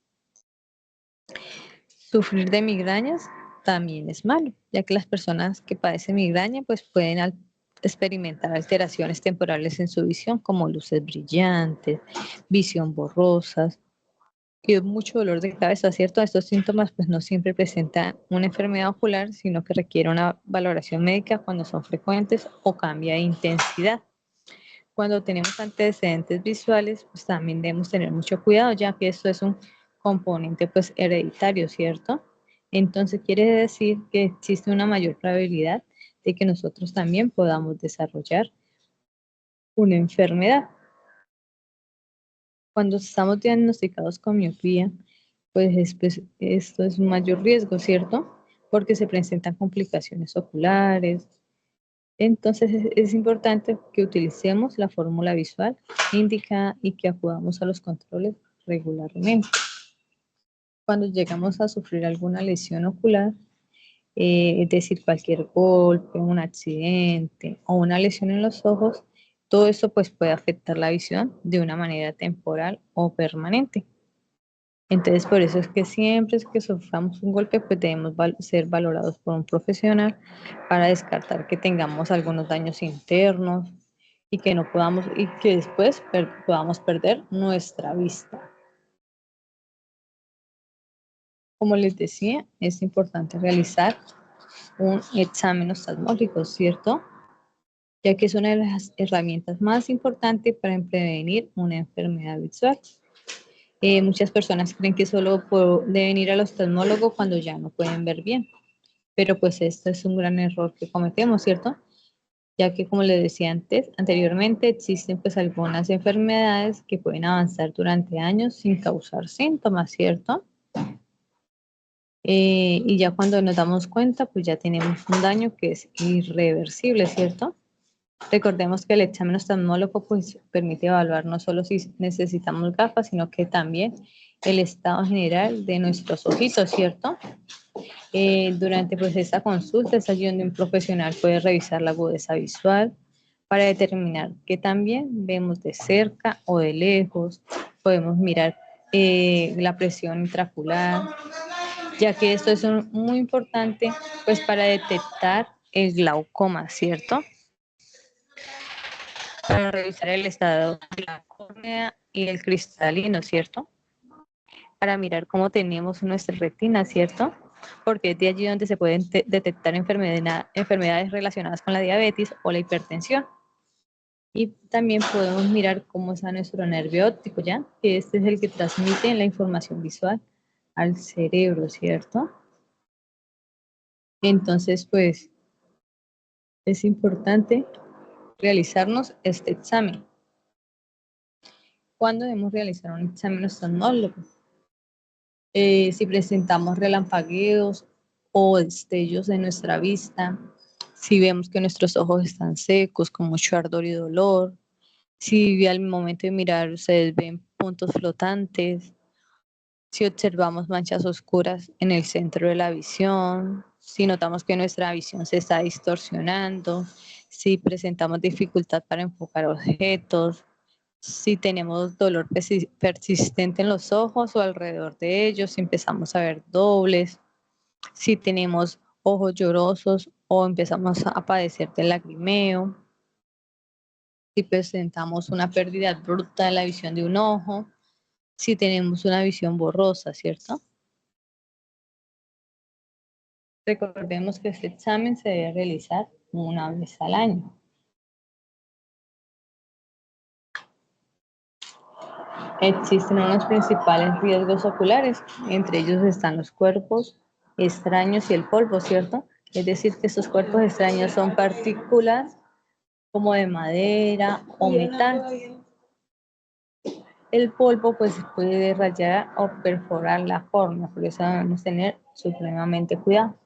Sufrir de migrañas también es malo, ya que las personas que padecen migraña pues pueden experimentar alteraciones temporales en su visión, como luces brillantes, visión borrosas, y mucho dolor de cabeza, ¿cierto? Estos síntomas pues no siempre presentan una enfermedad ocular, sino que requiere una valoración médica cuando son frecuentes o cambia de intensidad. Cuando tenemos antecedentes visuales, pues también debemos tener mucho cuidado, ya que esto es un componente pues hereditario, ¿cierto? Entonces quiere decir que existe una mayor probabilidad de que nosotros también podamos desarrollar una enfermedad. Cuando estamos diagnosticados con miopía, pues esto es un mayor riesgo, ¿cierto? Porque se presentan complicaciones oculares. Entonces es importante que utilicemos la fórmula visual indicada y que acudamos a los controles regularmente. Cuando llegamos a sufrir alguna lesión ocular, es decir, cualquier golpe, un accidente o una lesión en los ojos, todo eso pues puede afectar la visión de una manera temporal o permanente. Entonces, por eso es que siempre es que suframos un golpe, pues debemos ser valorados por un profesional para descartar que tengamos algunos daños internos y que no podamos, y que después podamos perder nuestra vista. Como les decía, es importante realizar un examen oftalmológico, ¿cierto? Ya que es una de las herramientas más importantes para prevenir una enfermedad visual. Muchas personas creen que solo deben ir al oftalmólogo cuando ya no pueden ver bien, pero pues esto es un gran error que cometemos, ¿cierto? Ya que como les decía anteriormente, existen pues algunas enfermedades que pueden avanzar durante años sin causar síntomas, ¿cierto? Y ya cuando nos damos cuenta, pues ya tenemos un daño que es irreversible, ¿cierto? Recordemos que el examen oftalmológico pues permite evaluar no solo si necesitamos gafas, sino que también el estado general de nuestros ojitos, ¿cierto? Durante pues esta consulta es allí donde un profesional puede revisar la agudeza visual para determinar que también vemos de cerca o de lejos, podemos mirar la presión intraocular, ya que esto es muy importante pues para detectar el glaucoma, ¿cierto? Para revisar el estado de la córnea y el cristalino, ¿cierto? Para mirar cómo tenemos nuestra retina, ¿cierto? Porque es de allí donde se pueden detectar enfermedades relacionadas con la diabetes o la hipertensión. Y también podemos mirar cómo está nuestro nervio óptico, ¿ya? Que este es el que transmite la información visual al cerebro, ¿cierto? Entonces, pues, es importante realizarnos este examen. ¿Cuándo debemos realizar un examen oftalmológico? Si presentamos relampagueos o destellos de nuestra vista, si vemos que nuestros ojos están secos, con mucho ardor y dolor, si al momento de mirar ustedes ven puntos flotantes, si observamos manchas oscuras en el centro de la visión, si notamos que nuestra visión se está distorsionando, si presentamos dificultad para enfocar objetos, si tenemos dolor persistente en los ojos o alrededor de ellos, si empezamos a ver dobles, si tenemos ojos llorosos o empezamos a padecer de lagrimeo, si presentamos una pérdida abrupta de la visión de un ojo, si tenemos una visión borrosa, ¿cierto? Recordemos que este examen se debe realizar una vez al año. Existen unos principales riesgos oculares, entre ellos están los cuerpos extraños y el polvo, ¿cierto? Es decir, que estos cuerpos extraños son partículas como de madera o metal. El polvo pues puede rayar o perforar la córnea, por eso debemos tener supremamente cuidado.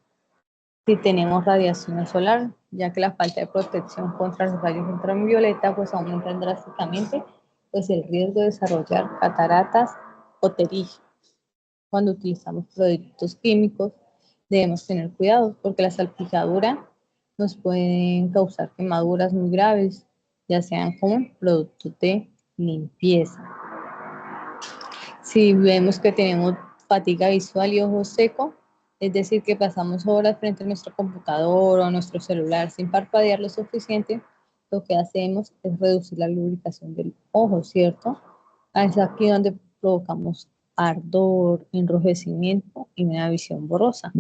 Si tenemos radiación solar, ya que la falta de protección contra los rayos ultravioleta pues aumenta drásticamente pues el riesgo de desarrollar cataratas o pterígidos. Cuando utilizamos productos químicos debemos tener cuidado porque la salpicadura nos pueden causar quemaduras muy graves, ya sean como productos de limpieza. Si vemos que tenemos fatiga visual y ojo seco, es decir, que pasamos horas frente a nuestro computador o a nuestro celular sin parpadear lo suficiente, lo que hacemos es reducir la lubricación del ojo, ¿cierto? Es aquí donde provocamos ardor, enrojecimiento y una visión borrosa.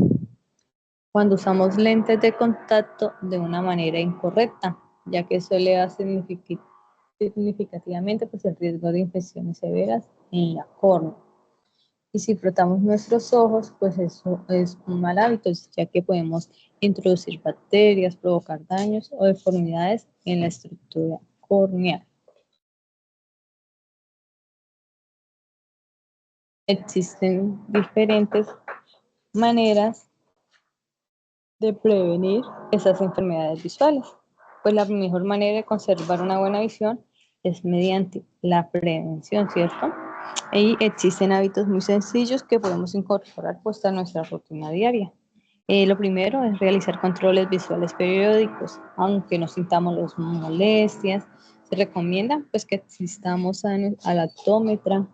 Cuando usamos lentes de contacto de una manera incorrecta, ya que eso eleva significativamente pues, el riesgo de infecciones severas en la córnea. Y si frotamos nuestros ojos, pues eso es un mal hábito, ya que podemos introducir bacterias, provocar daños o deformidades en la estructura corneal. Existen diferentes maneras de prevenir esas enfermedades visuales. Pues la mejor manera de conservar una buena visión es mediante la prevención, ¿cierto? Y existen hábitos muy sencillos que podemos incorporar pues a nuestra rutina diaria. Lo primero es realizar controles visuales periódicos, aunque no sintamos las molestias. Se recomienda pues que asistamos al optómetra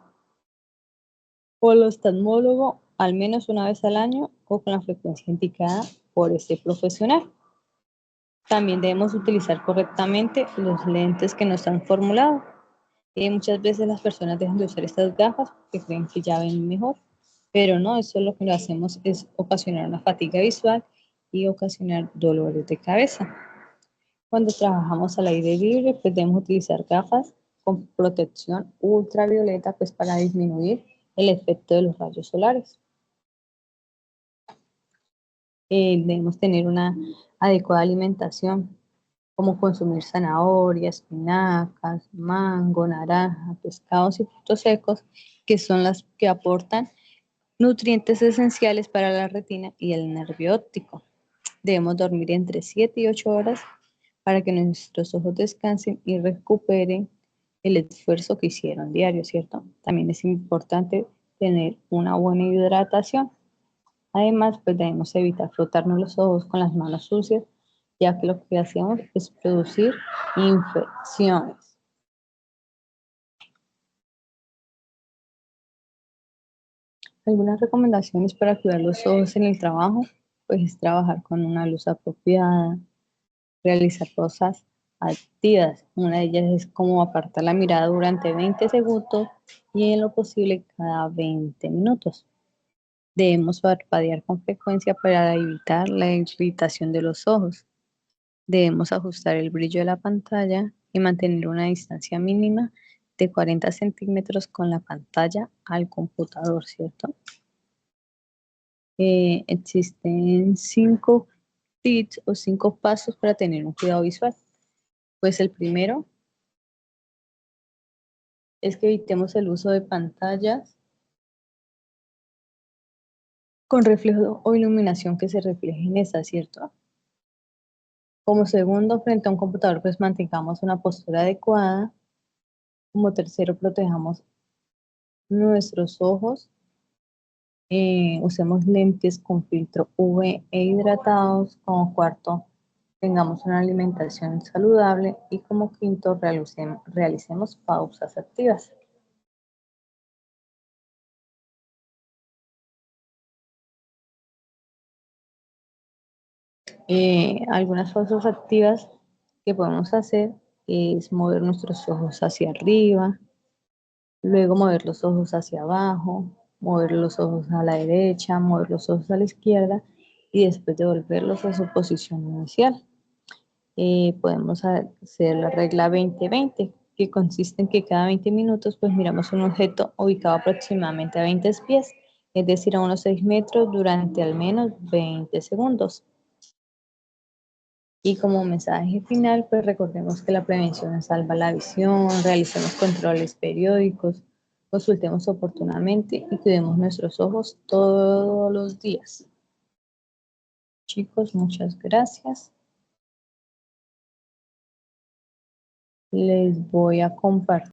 o al oftalmólogo al menos una vez al año o con la frecuencia indicada por este profesional. También debemos utilizar correctamente los lentes que nos han formulado. Muchas veces las personas dejan de usar estas gafas porque creen que ya ven mejor, pero no, eso lo que lo hacemos es ocasionar una fatiga visual y ocasionar dolores de cabeza. Cuando trabajamos al aire libre, pues debemos utilizar gafas con protección ultravioleta pues para disminuir el efecto de los rayos solares. Debemos tener una adecuada alimentación, como consumir zanahorias, espinacas, mango, naranja, pescados y frutos secos, que son las que aportan nutrientes esenciales para la retina y el nervio óptico. Debemos dormir entre 7 y 8 horas para que nuestros ojos descansen y recuperen el esfuerzo que hicieron diario, ¿cierto? También es importante tener una buena hidratación. Además, pues debemos evitar frotarnos los ojos con las manos sucias, ya que lo que hacemos es producir infecciones. Algunas recomendaciones para cuidar los ojos en el trabajo, pues es trabajar con una luz apropiada, realizar cosas activas. Una de ellas es como apartar la mirada durante 20 segundos y en lo posible cada 20 minutos. Debemos parpadear con frecuencia para evitar la irritación de los ojos. Debemos ajustar el brillo de la pantalla y mantener una distancia mínima de 40 centímetros con la pantalla al computador, ¿cierto? Existen 5 tips o 5 pasos para tener un cuidado visual. Pues el primero es que evitemos el uso de pantallas con reflejo o iluminación que se refleje en esa, ¿cierto? Como segundo, frente a un computador, pues mantengamos una postura adecuada. Como tercero, protejamos nuestros ojos. Usemos lentes con filtro UV e hidratados. Como cuarto, tengamos una alimentación saludable. Y como quinto, realicemos pausas activas. Algunas pausas activas que podemos hacer es mover nuestros ojos hacia arriba, luego mover los ojos hacia abajo, mover los ojos a la derecha, mover los ojos a la izquierda y después devolverlos a su posición inicial. Podemos hacer la regla 20-20, que consiste en que cada 20 minutos pues miramos un objeto ubicado aproximadamente a 20 pies, es decir, a unos 6 metros durante al menos 20 segundos. Y como mensaje final, pues recordemos que la prevención salva la visión, realicemos controles periódicos, consultemos oportunamente y cuidemos nuestros ojos todos los días. Chicos, muchas gracias. Les voy a compartir.